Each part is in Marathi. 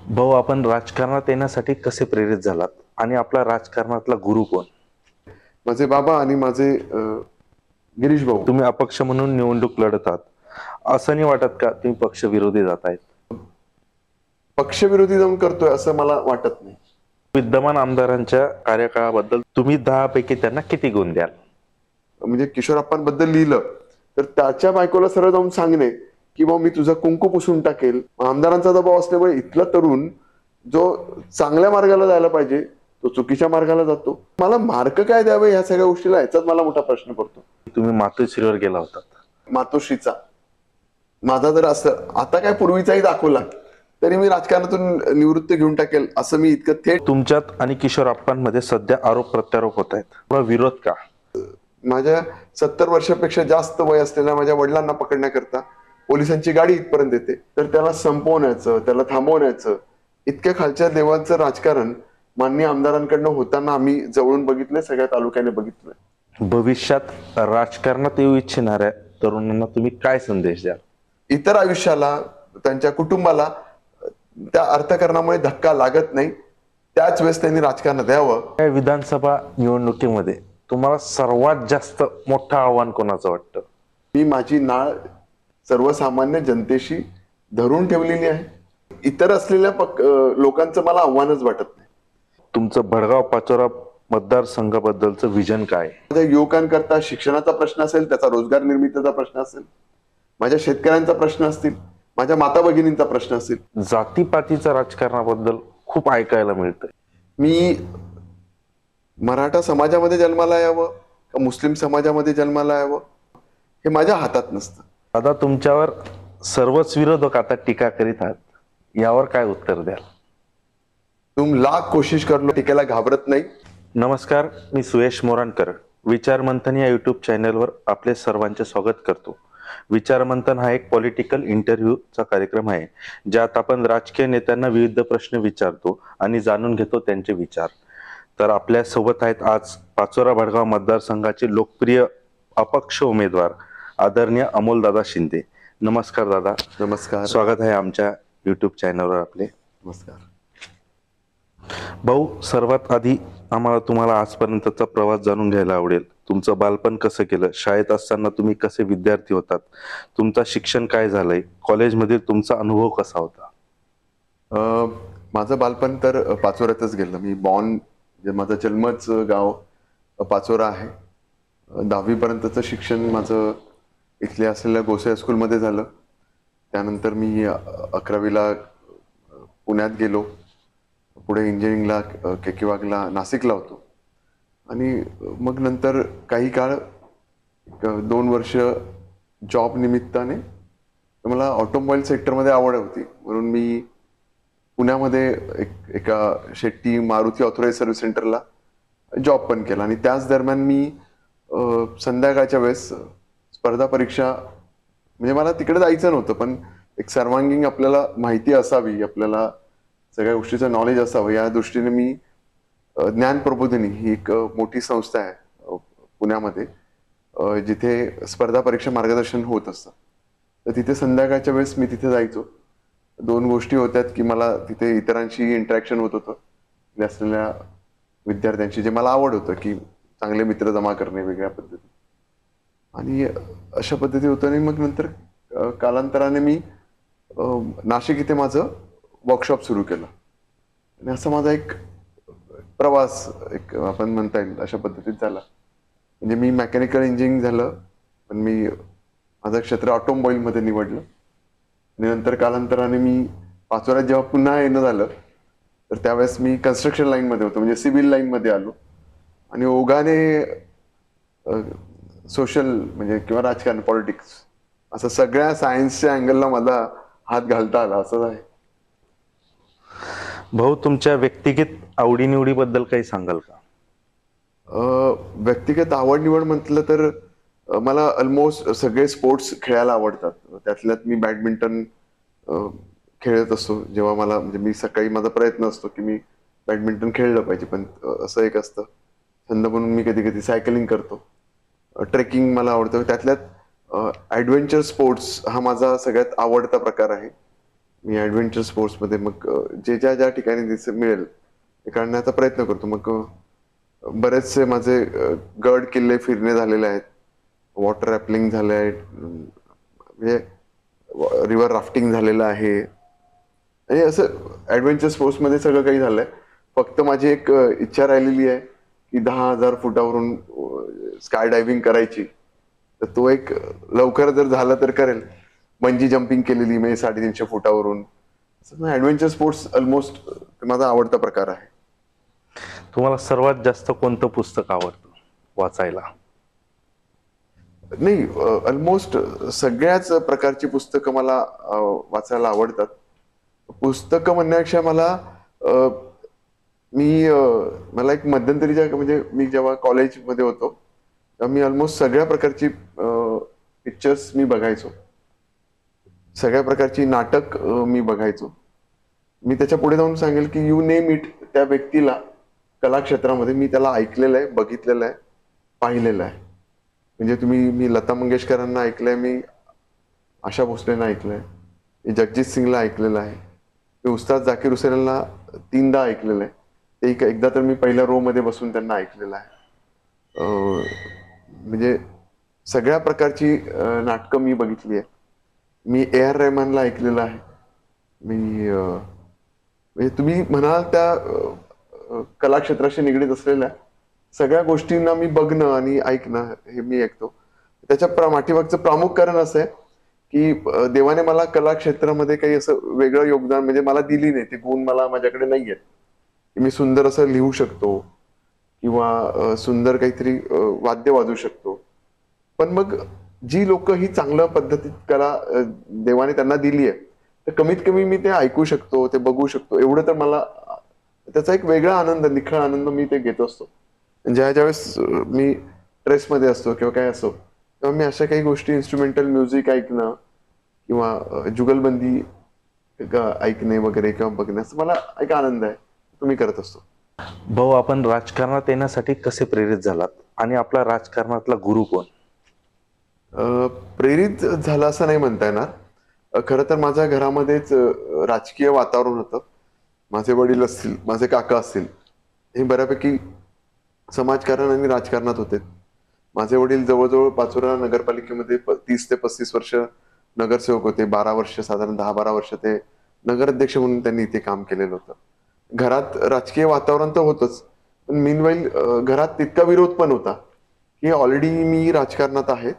भाऊ, आपण राजकारणात येण्यासाठी कसे प्रेरित झालात आणि आपला राजकारणातला गुरु कोण? माझे बाबा आणि माझे गिरीश भाऊ. तुम्ही अपक्ष म्हणून निवडणूक लढत आहात, असं नाही वाटत का तुम्ही पक्ष विरोधी जात आहेत? पक्षविरोधी जाऊन करतोय असं मला वाटत नाही. विद्यमान आमदारांच्या कार्यकाळाबद्दल तुम्ही 10 पैकी त्यांना किती गुण द्याल? म्हणजे किशोरप्पांबद्दल लिहिलं तर त्याच्या बायकोला सरळ जाऊन सांगणे की बाबा मी तुझा कुंकू पुसून टाकेल. आमदारांचा दबाव असल्यामुळे इथला तरुण जो चांगल्या मार्गाला जायला पाहिजे तो चुकीच्या मार्गाला जातो. मला मार्क काय द्यावे ह्या सगळ्या गोष्टीला ह्याचाच मला मोठा प्रश्न पडतो. तुम्ही मातोश्रीवर गेला होता. मातोश्रीचा माझा जर असं आता काय पूर्वीचाही दाखवला तरी मी राजकारणातून निवृत्ती घेऊन टाकेल असं मी इतकं थेट. तुमच्यात आणि किशोरप्पांमध्ये सध्या आरोप प्रत्यारोप होत आहेत, थोडा विरोध का? माझ्या 70 वर्षापेक्षा जास्त वय असलेल्या माझ्या वडिलांना पकडण्याकरता पोलिसांची गाडी इथपर्यंत येते तर त्याला संपवण्याचं, त्याला थांबवण्याचं इतक्या खालच्या देवांचं राजकारण माननीय आमदारांकडनं होताना आम्ही जवळून बघितलंय, सगळ्या तालुक्याने बघितलंय. भविष्यात राजकारणात येऊ इच्छिणाऱ्या तरुणांना तुम्ही काय संदेश द्याल? इतर आयुष्याला, त्यांच्या कुटुंबाला त्या अर्थकारणामुळे धक्का लागत नाही त्याच वेळेस त्यांनी राजकारणात यावं. या विधानसभा निवडणुकीमध्ये तुम्हाला सर्वात जास्त मोठं आव्हान कोणाचं वाटतं? मी माझी नाळ सर्वसामान्य जनतेशी धरून ठेवलेली आहे. इतर असलेल्या लोकांचं मला आव्हानच वाटत नाही. तुमचं भडगाव पाचोरा मतदारसंघाबद्दलचं विजन काय? माझ्या युवकांकरता शिक्षणाचा प्रश्न असेल, त्याचा रोजगार निर्मितीचा प्रश्न असेल, माझ्या शेतकऱ्यांचा प्रश्न असतील, माझ्या माता भगिनींचा प्रश्न असेल. जातीपातीच्या राजकारणाबद्दल खूप ऐकायला मिळतंय. मी मराठा समाजामध्ये जन्माला यावं का मुस्लिम समाजामध्ये जन्माला यावं हे माझ्या हातात नसतं. दादा, तुमच्यावर सर्वच विरोधक आता टीका करीत आहात, यावर काय उत्तर द्याल? तुम लाख कोशिश कर लो, टीकेला घाबरत नाही. नमस्कार, मी सुयश मोराणकर. विचार मंथन या युट्यूब चॅनलवर आपले सर्वांचे स्वागत करतो. विचार मंथन हा एक पॉलिटिकल इंटरव्ह्यूचा कार्यक्रम आहे, ज्यात आपण राजकीय नेत्यांना विविध प्रश्न विचारतो आणि जाणून घेतो त्यांचे विचार. तर आपल्या सोबत आहेत आज पाचोरा भडगाव मतदारसंघाचे लोकप्रिय अपक्ष उमेदवार आदरणीय अमोलदादा शिंदे. नमस्कार दादा. नमस्कार. स्वागत आहे आमच्या युट्यूब चॅनलवर आपले. नमस्कार भाऊ, सर्वात आधी आम्हाला तुम्हाला आजपर्यंतचा प्रवास जाणून घ्यायला आवडेल. तुमचं बालपण कसं केलं? शाळेत असताना तुम्ही कसे विद्यार्थी होतात? तुमचं शिक्षण काय झालंय? कॉलेजमधील तुमचा अनुभव कसा होता? माझं बालपण तर पाचोऱ्यातच गेलं. मी माझं जन्मच गाव पाचोरा आहे. 10वी पर्यंतचं शिक्षण माझं इथल्या असलेल्या गोसे हायस्कूलमध्ये झालं. त्यानंतर मी 11वीला पुण्यात गेलो. पुढे इंजिनिअरिंगला केकेवागला नाशिकला होतो आणि मग नंतर काही काळ 2 वर्ष जॉब निमित्ताने मला ऑटोमोबाईल सेक्टरमध्ये आवड होती म्हणून मी पुण्यामध्ये एका शेट्टी मारुती ऑथोराइज सर्व्हिस सेंटरला जॉब पण केला. आणि त्याच दरम्यान मी संध्याकाळच्या वेळेस स्पर्धा परीक्षा, म्हणजे मला तिकडे जायचं नव्हतं पण एक सर्वांगीण आपल्याला माहिती असावी, आपल्याला सगळ्या गोष्टीचं नॉलेज असावं या दृष्टीने मी ज्ञान प्रबोधिनी ही एक मोठी संस्था आहे पुण्यामध्ये, जिथे स्पर्धा परीक्षा मार्गदर्शन होत असतं. तर तिथे संध्याकाळच्या वेळेस मी तिथे जायचो. 2 गोष्टी होत्यात की मला तिथे इतरांशी इंटरॅक्शन होत होतं, तिथे असलेल्या विद्यार्थ्यांशी, जे मला आवड होतं की चांगले मित्र जमा करणे वेगळ्या पद्धती, आणि अशा पद्धती होतं. आणि मग नंतर कालांतराने मी नाशिक इथे माझं वर्कशॉप सुरू केलं आणि असा माझा एक प्रवास, एक आपण म्हणता येईल अशा पद्धतीत झाला. म्हणजे मी मेकॅनिकल इंजिनिअरिंग झालं पण मी माझं क्षेत्र ऑटोमोबाईलमध्ये निवडलं. आणि नंतर कालांतराने मी पाचोऱ्यात जेव्हा पुन्हा येणं झालं तर त्यावेळेस मी कन्स्ट्रक्शन लाईनमध्ये होतो, म्हणजे सिव्हिल लाईनमध्ये आलो. आणि ओघाने सोशल म्हणजे किंवा राजकारण, पॉलिटिक्स, असं सगळ्या सायन्सच्या अँगलला मला हात घालता आला असं आहे. भाऊ, तुमच्या व्यक्तिगत आवडीनिवडीबद्दल काही सांगाल का? व्यक्तिगत आवड निवड म्हटलं तर मला ऑलमोस्ट सगळे स्पोर्ट्स खेळायला आवडतात. त्यातल्यात मी बॅडमिंटन खेळत असतो. जेव्हा मला, म्हणजे मी सकाळी माझा प्रयत्न असतो की मी बॅडमिंटन खेळलं पाहिजे, पण असं एक असतं छंद म्हणून मी कधी कधी सायकलिंग करतो. ट्रेकिंग मला आवडतं. त्यातल्यात ॲडव्हेंचर स्पोर्ट्स हा माझा सगळ्यात आवडता प्रकार आहे. मी ॲडव्हेंचर स्पोर्ट्समध्ये मग जे ज्या ज्या ठिकाणी मिळेल ते काढण्याचा प्रयत्न करतो. मग बरेचसे माझे गड किल्ले फिरणे झालेले आहेत, वॉटर रॅपलिंग झाले आहे, म्हणजे रिव्हर राफ्टिंग झालेलं आहे. आणि असं ॲडव्हेंचर स्पोर्ट्समध्ये सगळं काही झालंय. फक्त माझी एक इच्छा राहिलेली आहे की 10,000 फुटावरून स्काय डायव्हिंग करायची. तर तो एक लवकर जर झाला तर करेल. बंजी जम्पिंग केलेली म्हणजे 350 फुटावरून. ॲडव्हेंचर स्पोर्ट्स ऑलमोस्ट माझा आवडता प्रकार आहे. तुम्हाला सर्वात जास्त कोणतं पुस्तक आवडतं वाचायला? नाही, ऑलमोस्ट सगळ्याच प्रकारची पुस्तकं मला वाचायला आवडतात. पुस्तकं म्हणण्यापेक्षा मला एक मध्यंतरीच्या म्हणजे मी जेव्हा कॉलेजमध्ये होतो तेव्हा मी ऑलमोस्ट सगळ्या प्रकारची पिक्चर्स मी बघायचो, सगळ्या प्रकारची नाटक मी बघायचो. मी त्याच्या पुढे जाऊन सांगेल की यू नेम इट, त्या व्यक्तीला कलाक्षेत्रामध्ये मी त्याला ऐकलेलं आहे, बघितलेलं आहे, पाहिलेलं आहे. म्हणजे मी लता मंगेशकरांना ऐकलंय, मी आशा भोसलेंना ऐकलंय, मी जगजित सिंगला ऐकलेलं आहे, मी उस्ताद झाकीर हुसेनला 3दा ऐकलेलं आहे. ते एकदा तर मी पहिल्या रो मध्ये बसून त्यांना ऐकलेलं आहे. म्हणजे सगळ्या प्रकारची नाटकं मी बघितली आहे. मी A.R. रहमानला ऐकलेलं आहे. म्हणजे तुम्ही म्हणाल त्या कलाक्षेत्राशी निगडीत असलेल्या सगळ्या गोष्टींना मी बघणं आणि ऐकणं हे मी ऐकतो. त्याच्या पाठीमागचं प्रामुख कारण असं आहे की देवाने मला कला क्षेत्रामध्ये काही असं वेगळं योगदान म्हणजे मला दिली नाही, ते गुण मला माझ्याकडे नाही आहेत की मी सुंदर असं लिहू शकतो किंवा सुंदर काहीतरी वाद्य वाजवू शकतो. पण मग जी लोक ही चांगल्या पद्धतीत कला देवाने त्यांना दिली आहे, तर कमीत कमी मी ते ऐकू शकतो, ते बघू शकतो, एवढं तर मला त्याचा एक वेगळा आनंद, निखळ आनंद मी ते घेत असतो. ज्यावेळेस मी स्ट्रेसमध्ये असतो किंवा काय असो, तेव्हा मी अशा काही गोष्टी, इन्स्ट्रुमेंटल म्युझिक ऐकणं किंवा जुगलबंदी ऐकणे वगैरे किंवा बघण्यास मला एक आनंद आहे, तो मी करत असतो. भाऊ, आपण राजकारणात येण्यासाठी कसे प्रेरित झालात आणि आपला राजकारणातला गुरु कोण? प्रेरित झालं असं नाही म्हणता येणार. खरं तर माझ्या घरामध्येच राजकीय वातावरण होतं. माझे वडील असतील, माझे काका असतील, हे बऱ्यापैकी समाजकारण आणि राजकारणात होते. माझे वडील जवळजवळ पाचोरा नगरपालिकेमध्ये 30 ते 35 वर्ष नगरसेवक होते. 12 वर्ष, साधारण 10-12 वर्ष ते नगराध्यक्ष म्हणून त्यांनी इथे काम केलेलं होतं. घरात राजकीय वातावरण तर होतच, पण मीनवाईल घरात तितका विरोध पण होता की ऑलरेडी मी राजकारणात आहे,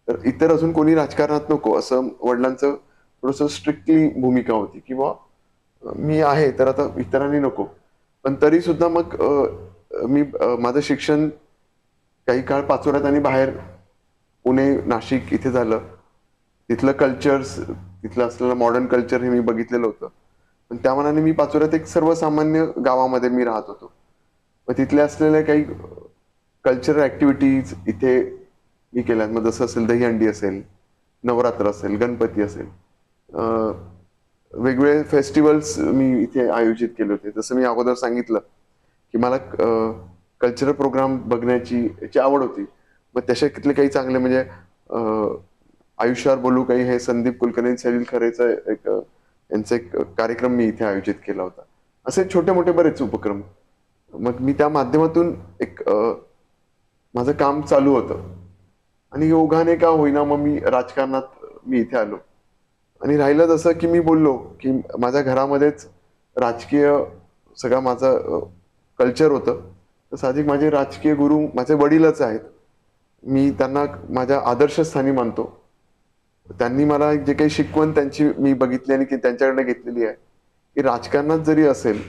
तर इतर अजून कोणी राजकारणात नको, असं वडिलांचं थोडंसं स्ट्रिक्टली भूमिका होती किंवा मी आहे तर आता इतरांनी नको. पण तरी सुद्धा मग मी माझं शिक्षण काही काळ पाचोऱ्यात आणि बाहेर पुणे, नाशिक इथे झालं. तिथलं कल्चर्स, तिथलं असलेलं मॉडर्न कल्चर हे मी बघितलेलं होतं. पण त्या मनाने मी पाचोऱ्यात एक सर्वसामान्य गावामध्ये मी राहत होतो. मग तिथले असलेल्या काही कल्चरल ऍक्टिव्हिटीज इथे मी केल्या. मग जसं असेल दहीहंडी असेल, नवरात्र असेल, गणपती असेल, वेगवेगळे फेस्टिवल्स मी इथे आयोजित केले होते. जसं मी अगोदर सांगितलं की मला कल्चरल प्रोग्राम बघण्याची याची आवड होती. मग त्याच्यातले काही चांगले म्हणजे आयुष्यावर बोलू काही, हे संदीप कुलकर्णी, सलील खरेचा यांचा एक कार्यक्रम मी इथे आयोजित केला होता. असे छोटे मोठे बरेच उपक्रम. मग मी त्या माध्यमातून एक माझं काम चालू होतं आणि योगाने का होईना मग मी राजकारणात मी इथे आलो. आणि राहिलं जसं की मी बोललो की माझ्या घरामध्येच राजकीय सगळं माझं कल्चर होतं, तर साहजिक माझे राजकीय गुरु माझे वडीलच आहेत. मी त्यांना माझ्या आदर्शस्थानी मानतो. त्यांनी मला जे काही शिकवण त्यांची मी बघितली आणि त्यांच्याकडनं घेतलेली आहे की राजकारणात जरी असेल,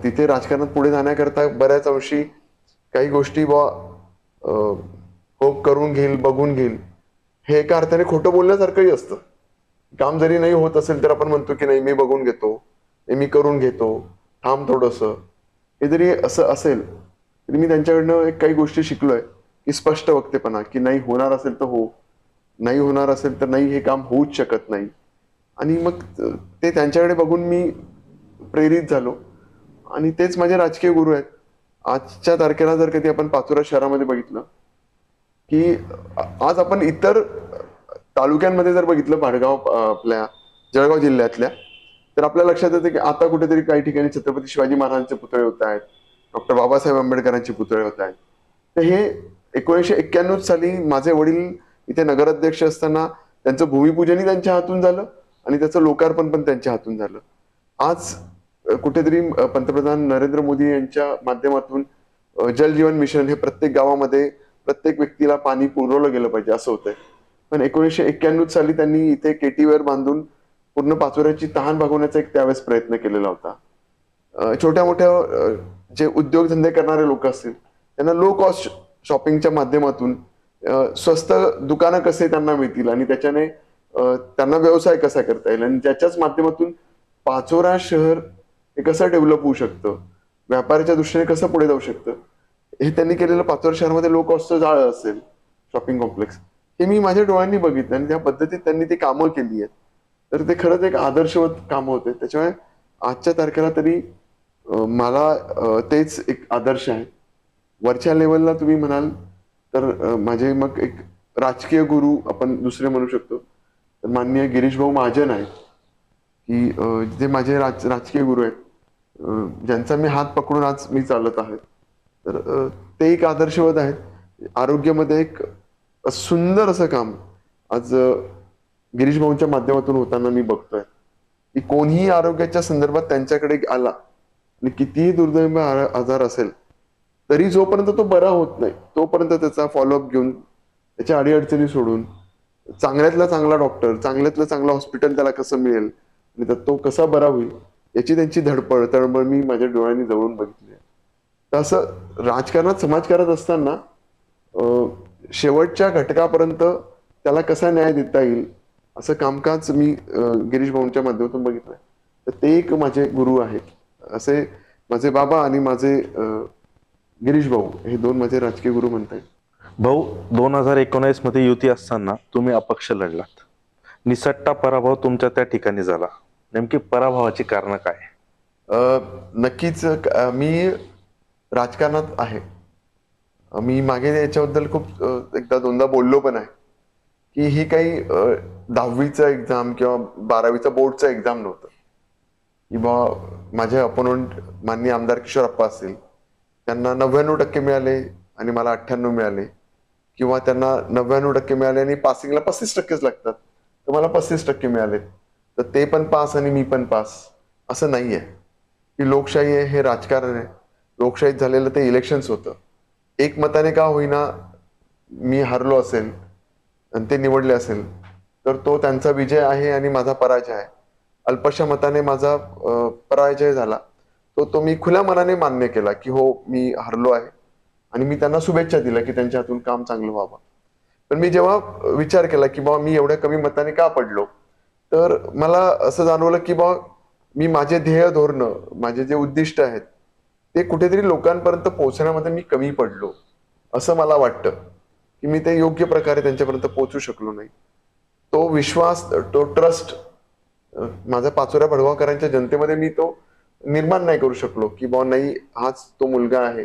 तिथे राजकारणात पुढे जाण्याकरता बऱ्याच अंशी काही गोष्टी होप करून घेईल, बघून घेईल, हे एका अर्थाने खोटं बोलण्यासारखंही असतं. काम जरी नाही होत असेल तर आपण म्हणतो की नाही मी बघून घेतो, मी करून घेतो, थांब थोडंसं. हे जरी असं असेल तरी मी त्यांच्याकडनं एक काही गोष्टी शिकलोय की स्पष्ट वक्तेपणा, की नाही होणार असेल तर हो, नाही होणार असेल तर नाही, हे काम होऊच शकत नाही. आणि मग ते त्यांच्याकडे बघून मी प्रेरित झालो आणि तेच माझे राजकीय गुरु आहेत. आजच्या तारखेला जर कधी आपण पाचोरा शहरामध्ये बघितलं की आज आपण इतर तालुक्यांमध्ये जर बघितलं, भाडगाव आपल्या जळगाव जिल्ह्यातल्या. तर आपल्या लक्षात येतं की आता कुठेतरी काही ठिकाणी छत्रपती शिवाजी महाराजांचे पुतळे होत आहेत, डॉक्टर बाबासाहेब आंबेडकरांचे पुतळे होत आहेत. तर हे 1991 साली माझे वडील इथे नगराध्यक्ष असताना त्यांचं भूमिपूजनही त्यांच्या हातून झालं आणि त्याचं लोकार्पण पण त्यांच्या हातून झालं. आज कुठेतरी पंतप्रधान नरेंद्र मोदी यांच्या माध्यमातून जल जीवन मिशन हे प्रत्येक गावामध्ये प्रत्येक व्यक्तीला पाणी पुरवलं गेलं पाहिजे असं होतंय. पण 1991 साली त्यांनी इथे केटीवेअर बांधून पूर्ण पाचोऱ्याची तहान भागवण्याचा एक त्यावेळेस प्रयत्न केलेला होता. छोट्या मोठ्या जे उद्योगधंदे करणारे लोक असतील त्यांना लो कॉस्ट शॉपिंगच्या माध्यमातून स्वस्त दुकानं कसे त्यांना मिळतील आणि त्याच्याने त्यांना व्यवसाय कसा करता येईल आणि ज्याच्याच माध्यमातून पाचोरा शहर हे कसं डेव्हलप होऊ शकतं, व्यापाराच्या दृष्टीने कसं पुढे जाऊ शकतं, हे त्यांनी केलेलं पाचोरा शहरामध्ये लो कॉस्टचं जाळं असेल शॉपिंग कॉम्प्लेक्स, हे मी माझ्या डोळ्यांनी बघितलं आणि त्या पद्धतीत त्यांनी ती कामं केली आहेत. तर ते खरंच एक आदर्शवत कामं होते. त्याच्यामुळे आजच्या तारखेला तरी मला तेच एक आदर्श आहे. वरच्या लेवलला तुम्ही म्हणाल तर माझे मग एक राजकीय गुरु आपण दुसरे म्हणू शकतो तर माननीय गिरीश भाऊ महाजन आहेत की जे माझे राजकीय गुरु आहेत, ज्यांचा मी हात पकडून आज मी चालत आहे. तर ते एक आदर्शवत आहेत. आरोग्यामध्ये एक सुंदर असं काम आज गिरीश भाऊंच्या माध्यमातून होताना मी बघतोय की कोणीही आरोग्याच्या संदर्भात त्यांच्याकडे आला आणि कितीही दुर्दैव आजार असेल तरी जोपर्यंत तो बरा होत नाही तोपर्यंत त्याचा फॉलोअप घेऊन त्याच्या अडीअडचणी सोडून चांगल्यातला चांगला डॉक्टर, चांगल्यातलं चांगलं हॉस्पिटल त्याला कसं मिळेल आणि तो कसा बरा होईल याची त्यांची धडपड तळमळ मी माझ्या डोळ्यांनी जवळून बघितली आहे. तर असं राजकारणात समाजकारात असताना शेवटच्या घटकापर्यंत त्याला कसा न्याय देता येईल असं कामकाज मी गिरीश भाऊंच्या माध्यमातून बघितलंय. तर ते एक माझे गुरु आहेत. असे माझे बाबा आणि माझे गिरीश भाऊ हे दोन माझे राजकीय गुरु म्हणता येईल. भाऊ, 2019 मध्ये युती असताना तुम्ही अपक्ष लढलात. निसट्टा पराभव तुमच्या त्या ठिकाणी झाला. नेमकी पराभवाची कारण काय? नक्कीच मी राजकारणात आहे. मी मागे याच्याबद्दल खूप एकदा दोनदा बोललो पण आहे की ही काही 10वीचा एक्झाम किंवा 12वीचा बोर्डचा एक्झाम नव्हतं किंवा माझे अपोनंट माननीय आमदार किशोरप्पा असतील त्यांना 99% मिळाले आणि मला 98 मिळाले, किंवा त्यांना 99% मिळाले आणि पासिंगला 35%च लागतात तर मला 35% मिळाले. तर ते पण पास आणि मी पण पास असं नाहीये. ही लोकशाही आहे, हे राजकारण आहे. लोकशाहीत झालेलं ते इलेक्शन्स होतं. एक मताने का होईना मी हरलो असेल आणि ते निवडले असेल तर तो त्यांचा विजय आहे आणि माझा पराजय आहे. अल्पशा मताने माझा पराजय झाला तो मी खुल्या मनाने मान्य केला की हो मी हरलो आहे आणि मी त्यांना शुभेच्छा दिल्या की त्यांच्या हातून काम चांगलं व्हावं. पण मी जेव्हा विचार केला की बाबा मी एवढ्या कमी मताने का पडलो तर मला असं जाणवलं की बाबा मी माझे ध्येय धोरण, माझे जे उद्दिष्ट आहेत ते कुठेतरी लोकांपर्यंत पोहोचण्यामध्ये मी कमी पडलो असं मला वाटतं की मी ते योग्य प्रकारे त्यांच्यापर्यंत पोहोचू शकलो नाही. तो विश्वास, तो ट्रस्ट माझ्या पाचोऱ्या भडगावकरांच्या जनतेमध्ये मी तो निर्माण नाही करू शकलो की बाबा नाही हाच तो मुलगा आहे.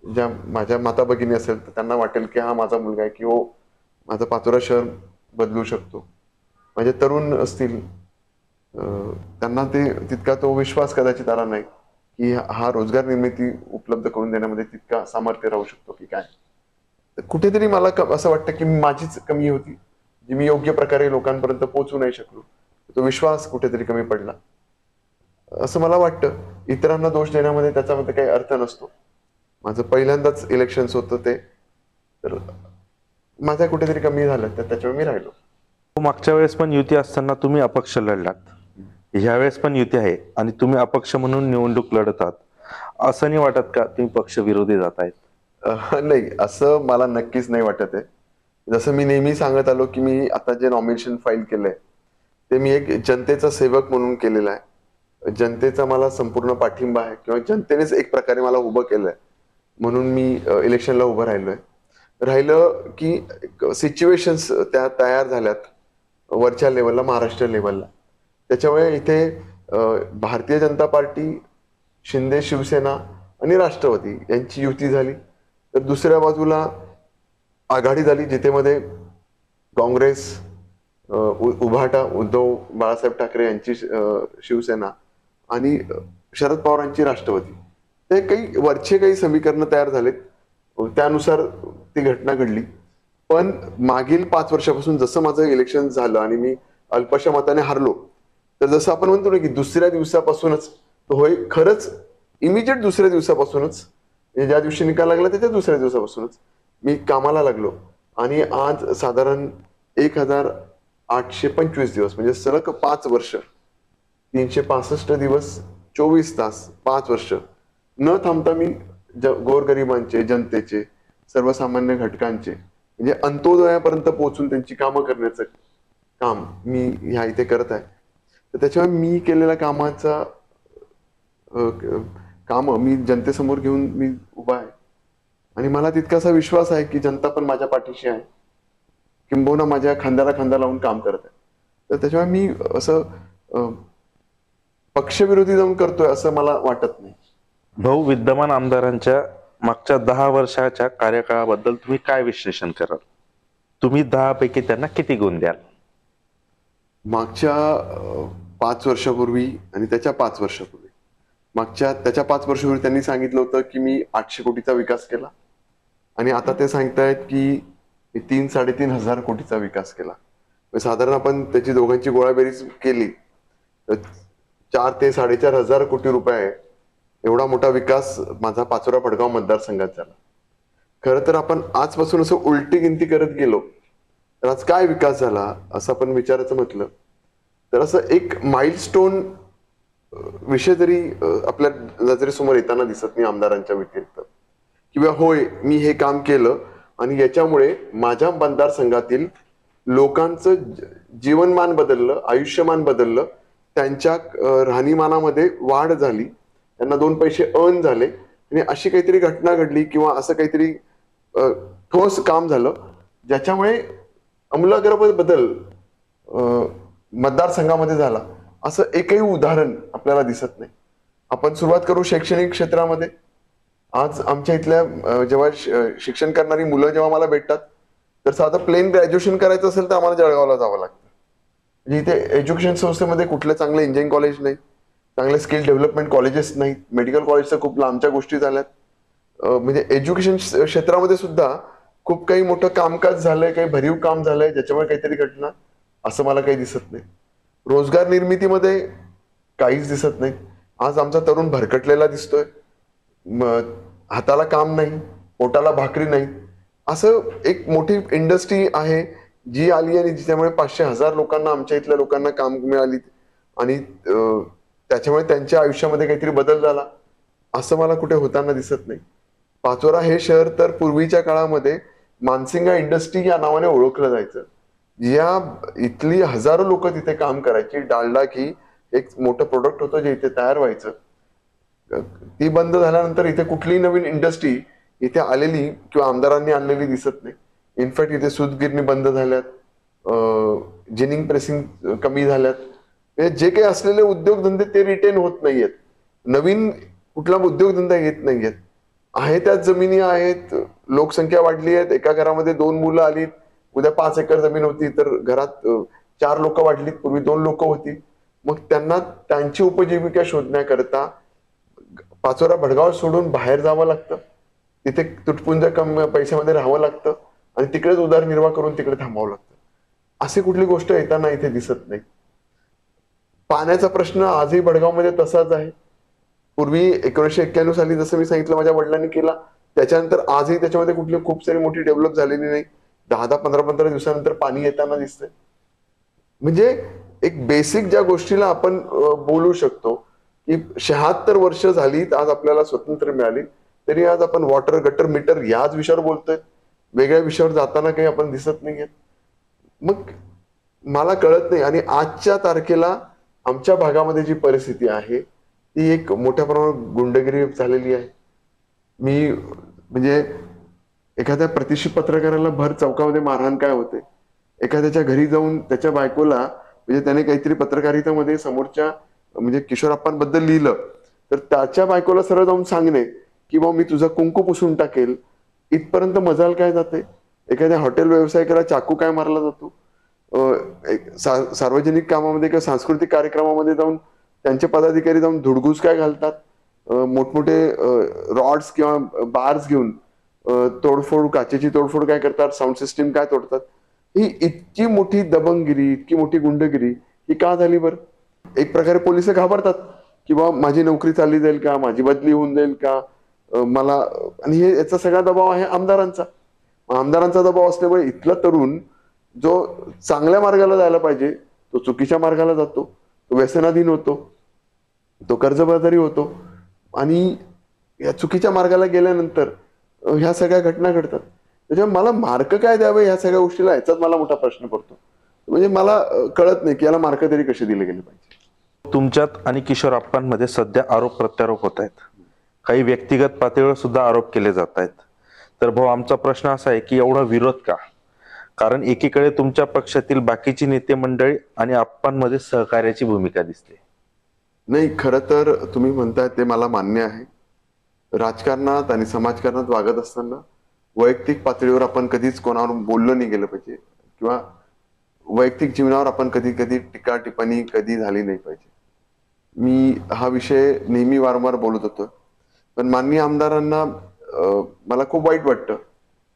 ज्या माझ्या माता भगिनी असेल तर त्यांना वाटेल की हा माझा मुलगा आहे की हो माझा पाचोरा शहर बदलू शकतो. माझे तरुण असतील त्यांना ते तितका तो विश्वास कदाचित आला नाही की हा रोजगार निर्मिती उपलब्ध करून देण्यामध्ये तितका सामर्थ्य राहू शकतो की काय. तर कुठेतरी मला असं वाटतं की माझीच कमी होती जी मी योग्य प्रकारे लोकांपर्यंत पोहोचू नाही शकलो. तो विश्वास कुठेतरी कमी पडला असं मला वाटतं. इतरांना दोष देण्यामध्ये त्याच्यामध्ये काही अर्थ नसतो. माझं पहिल्यांदाच इलेक्शन्स होतं ते, तर माझ्या कुठेतरी कमी झालं तर त्याच्यावर मी राहिलो. मागच्या वेळेस पण युती असताना तुम्ही अपक्ष लढलात, ह्यावेळेस पण युती आहे आणि तुम्ही अपक्ष म्हणून निवडणूक लढत आहात. असं नाही वाटत का तुम्ही पक्ष विरोधी जात आहेत? नाही, असं मला नक्कीच नाही वाटत आहे. जसं मी नेहमी सांगत आलो की मी आता जे नॉमिनेशन फाईल केलंय ते मी एक जनतेचा सेवक म्हणून केलेला आहे. जनतेचा मला संपूर्ण पाठिंबा आहे किंवा जनतेनेच एक प्रकारे मला उभं केलंय म्हणून मी इलेक्शनला उभं राहिलं की सिच्युएशन्स त्या तयार झाल्यात वरच्या लेवलला, महाराष्ट्र लेवलला. त्याच्यामुळे इथे भारतीय जनता पार्टी, शिंदे शिवसेना आणि राष्ट्रवादी यांची युती झाली. तर दुसऱ्या बाजूला आघाडी झाली जिथे मध्ये काँग्रेस, उभाटा उद्धव बाळासाहेब ठाकरे यांची शिवसेना आणि शरद पवारांची राष्ट्रवादी, ते काही वरचे काही समीकरण तयार झालेत, त्यानुसार ती घटना घडली. पण मागील 5 वर्षापासून जसं माझं इलेक्शन झालं आणि मी अल्पशा मताने हारलो, तर जसं आपण म्हणतो ना की दुसऱ्या दिवसापासूनच, होय खरंच इमिजिएट दुसऱ्या दिवसापासूनच, ज्या दिवशी निकाल लागला त्याच्या दुसऱ्या दिवसापासूनच मी कामाला लागलो. आणि आज साधारण 1825 दिवस, म्हणजे सलग 5 वर्ष, 365 दिवस, 24 तास, 5 वर्ष न थांबता मी गोरगरिबांचे, जनतेचे, सर्वसामान्य घटकांचे म्हणजे अंत्योदयापर्यंत पोहोचून त्यांची कामं करण्याचं काम मी ह्या इथे करत आहे. तर त्याच्यामुळे मी केलेल्या कामाचा काम मी जनतेसमोर घेऊन मी उभा आहे आणि मला तितकासा विश्वास आहे की जनता पण माझ्या पाठीशी आहे, किंबहुना माझ्या खांद्याला खांदा लावून काम करत आहे. तर त्याच्यामुळे मी असं पक्षविरोधी जाऊन करतोय असं मला वाटत नाही. भाऊ, विद्यमान आमदारांच्या मागच्या 10 वर्षाच्या कार्यकाळाबद्दल तुम्ही काय विश्लेषण कराल? तुम्ही 10 पैकी त्यांना किती गुण द्याल? मागच्या 5 वर्षापूर्वी आणि त्याच्या 5 वर्षापूर्वी, त्याच्या 5 वर्षापूर्वी त्यांनी सांगितलं होतं की मी 800 कोटीचा विकास केला आणि आता ते सांगतायत की 3-3.5 हजार कोटीचा विकास केला. साधारण आपण त्याची दोघांची गोळाबेरीज केली तर 4 ते 4.5 हजार कोटी रुपये एवढा मोठा विकास माझा पाचोरा भडगाव मतदारसंघात झाला. खरं तर आपण आजपासून असं उलटी गिनती करत गेलो तर आज काय विकास झाला असं आपण विचारायचं म्हटलं तर असं एक माइलस्टोन विषय तरी आपल्या नजरेसमोर येताना दिसत नाही आमदारांच्या व्यतिरिक्त, किंवा होय मी हे काम केलं आणि याच्यामुळे माझ्या मतदारसंघातील लोकांचं जीवनमान बदललं, आयुष्यमान बदललं, त्यांच्या राहणीमानामध्ये वाढ झाली, त्यांना 2 पैसे अर्न झाले आणि अशी काहीतरी घटना घडली किंवा असं काहीतरी ठोस काम झालं ज्याच्यामुळे आमूलाग्र बदल मतदारसंघामध्ये झाला, असं एकही उदाहरण आपल्याला दिसत नाही. आपण सुरुवात करू शैक्षणिक क्षेत्रामध्ये. आज आमच्या इथल्या जेव्हा शिक्षण करणारी मुलं जेव्हा मला भेटतात तर साधं प्लेन ग्रॅज्युएशन करायचं असेल तर आम्हाला जळगावला जावं लागतं. म्हणजे इथे एज्युकेशन संस्थेमध्ये कुठले चांगले इंजिनिअरिंग कॉलेज नाही, चांगले स्किल डेव्हलपमेंट कॉलेजेस नाहीत, मेडिकल कॉलेजच्या खूप लांबच्या गोष्टी झाल्यात. म्हणजे एज्युकेशन क्षेत्रामध्ये सुद्धा खूप काही मोठं कामकाज झालंय, काही भरीव काम झालंय ज्याच्यामुळे काहीतरी घटना, असं मला काही दिसत नाही. रोजगार निर्मितीमध्ये काहीच दिसत नाही. आज आमचा तरुण भरकटलेला दिसतोय, हाताला काम नाही, पोटाला भाकरी नाही. असं एक मोठी इंडस्ट्री आहे जी आली आणि त्यामुळे 500,000 लोकांना, आमच्या इथल्या लोकांना काम मिळाली आणि त्याच्यामुळे त्यांच्या आयुष्यामध्ये काहीतरी बदल झाला, असं मला कुठे होताना दिसत नाही. पाचोरा हे शहर तर पूर्वीच्या काळामध्ये मानसिंगा इंडस्ट्री या नावाने ओळखलं जायचं. या इथली हजारो लोक तिथे काम करायची. डालडा घी एक मोठं प्रोडक्ट होतं जे इथे तयार व्हायचं. ती बंद झाल्यानंतर इथे कुठलीही नवीन इंडस्ट्री इथे आलेली किंवा आमदारांनी आणलेली दिसत नाही. इनफॅक्ट इथे सूतगिरणी बंद झाल्यात, जिनिंग प्रेसिंग कमी झाल्यात. जे काही असलेले उद्योगधंदे ते रिटेन होत नाहीयेत, नवीन कुठला उद्योगधंदा येत नाहीयेत. आहे त्याच जमिनी आहेत, लोकसंख्या वाढली आहे, एका घरामध्ये 2 मुलं आली, उद्या 5 एकर जमीन होती तर घरात 4 लोक वाढलीत, पूर्वी 2 लोक होती. मग त्यांना त्यांची उपजीविका शोधण्याकरता पाचोरा भडगाव सोडून बाहेर जावं लागतं, तिथे तुटपुंज कमी पैशामध्ये राहावं लागतं आणि तिकडेच उदरनिर्वाह करून तिकडे थांबावं लागतं. अशी कुठली गोष्ट येताना इथे दिसत नाही. पाण्याचा प्रश्न आजही भडगावमध्ये तसाच आहे. पूर्वी 1991 साली जसं मी सांगितलं माझ्या वडिलांनी केला, त्याच्यानंतर आजही त्याच्यामध्ये कुठली खूप सारी मोठी डेव्हलप झालेली नाही. 10-10, 15-15 दिवसानंतर पाणी येताना दिसतंय. म्हणजे एक बेसिक ज्या गोष्टीला आपण बोलू शकतो की 76 वर्ष झाली आज आपल्याला स्वातंत्र्य मिळाली, तरी आज आपण वॉटर, गटर, मीटर याच विषयावर बोलतोय, वेगळ्या विषयावर जाताना काही आपण दिसत नाहीये. मग मला कळत नाही. आणि आजच्या तारखेला आमच्या भागामध्ये जी परिस्थिती आहे ती एक मोठ्या प्रमाणात गुंडगिरी झालेली आहे. मी म्हणजे एखाद्या प्रतिष्ठित पत्रकाराला भर चौकामध्ये मारहाण काय होते, एखाद्याच्या घरी जाऊन त्याच्या बायकोला, म्हणजे त्याने काहीतरी पत्रकारितेमध्ये समोरच्या म्हणजे किशोरप्पांबद्दल लिहिलं तर त्याच्या बायकोला सरळ जाऊन सांगणे की बाबा मी तुझा कुंकू पुसून टाकेल, इथपर्यंत मजाल काय जाते. एखाद्या हॉटेल व्यावसायिकाला चाकू काय मारला जातो. सार्वजनिक कामामध्ये किंवा सांस्कृतिक कार्यक्रमामध्ये जाऊन त्यांचे पदाधिकारी जाऊन धुडगूस काय घालतात, मोठमोठे रॉड्स किंवा बार्स घेऊन तोडफोड, काचेची तोडफोड काय करतात, साऊंड सिस्टीम काय तोडतात. ही इतकी मोठी दबंगगिरी, इतकी मोठी गुंडगिरी ही का झाली बरं? एक प्रकारे पोलिस घाबरतात की बाबा माझी नोकरी चालली जाईल का, माझी बदली होऊन जाईल का, मला. आणि हे याचा सगळा दबाव आहे आमदारांचा. आमदारांचा दबाव असल्यामुळे इथला तरुण जो चांगल्या मार्गाला जायला पाहिजे तो चुकीच्या मार्गाला जातो, तो व्यसनाधीन होतो, तो कर्जबाजारी होतो. आणि या चुकीच्या मार्गाला गेल्यानंतर ह्या सगळ्या घटना घडतात. त्याच्यामुळे मला मार्क काय द्यावे ह्या सगळ्या गोष्टीला, याचाच मला मोठा प्रश्न पडतो. म्हणजे मला कळत नाही की याला मार्क तरी कसे दिले गेले पाहिजे. तुमच्यात आणि किशोर आप्पांमध्ये सध्या आरोप प्रत्यारोप होत आहेत, काही व्यक्तिगत पातळीवर सुद्धा आरोप केले जात आहेत. तर भाऊ, आमचा प्रश्न असा आहे की एवढा विरोध का? कारण एकीकडे तुमच्या पक्षातील बाकीची नेते मंडळी आणि आप्पांमध्ये सहकार्याची भूमिका दिसते. नाही, खरं तर तुम्ही म्हणताय ते मला मान्य आहे. राजकारणात आणि समाजकारणात वागत असताना वैयक्तिक पातळीवर आपण कधीच कोणावर बोललं नाही गेलं पाहिजे किंवा वैयक्तिक जीवनावर आपण कधी कधी टीका टिप्पणी कधी झाली नाही पाहिजे. मी हा विषय नेहमी वारंवार बोलत होतो. पण माननीय आमदारांना मला खूप वाईट वाटतं.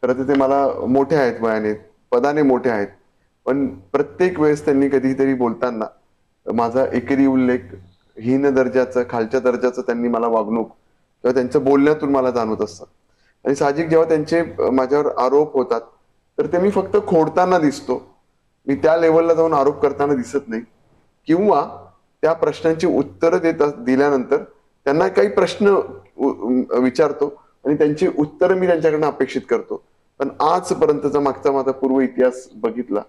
खरं तर ते मला मोठे आहेत, वयाने पदाने मोठे आहेत, पण प्रत्येक वेळेस त्यांनी कधीतरी बोलताना माझा एकेरी उल्लेख, हीन दर्जाचं, खालच्या दर्जाचं त्यांनी मला वागणूक किंवा त्यांच्या बोलण्यातून मला जाणवत असतं. आणि साहजिक जेव्हा त्यांचे माझ्यावर आरोप होतात तर ते मी फक्त खोडताना दिसतो. मी त्या लेवलला जाऊन आरोप करताना दिसत नाही. किंवा त्या प्रश्नांची उत्तरं दिल्यानंतर त्यांना काही प्रश्न विचारतो आणि त्यांची उत्तरं मी त्यांच्याकडनं अपेक्षित करतो. पण आजपर्यंतचा मागचा माझा पूर्व इतिहास बघितला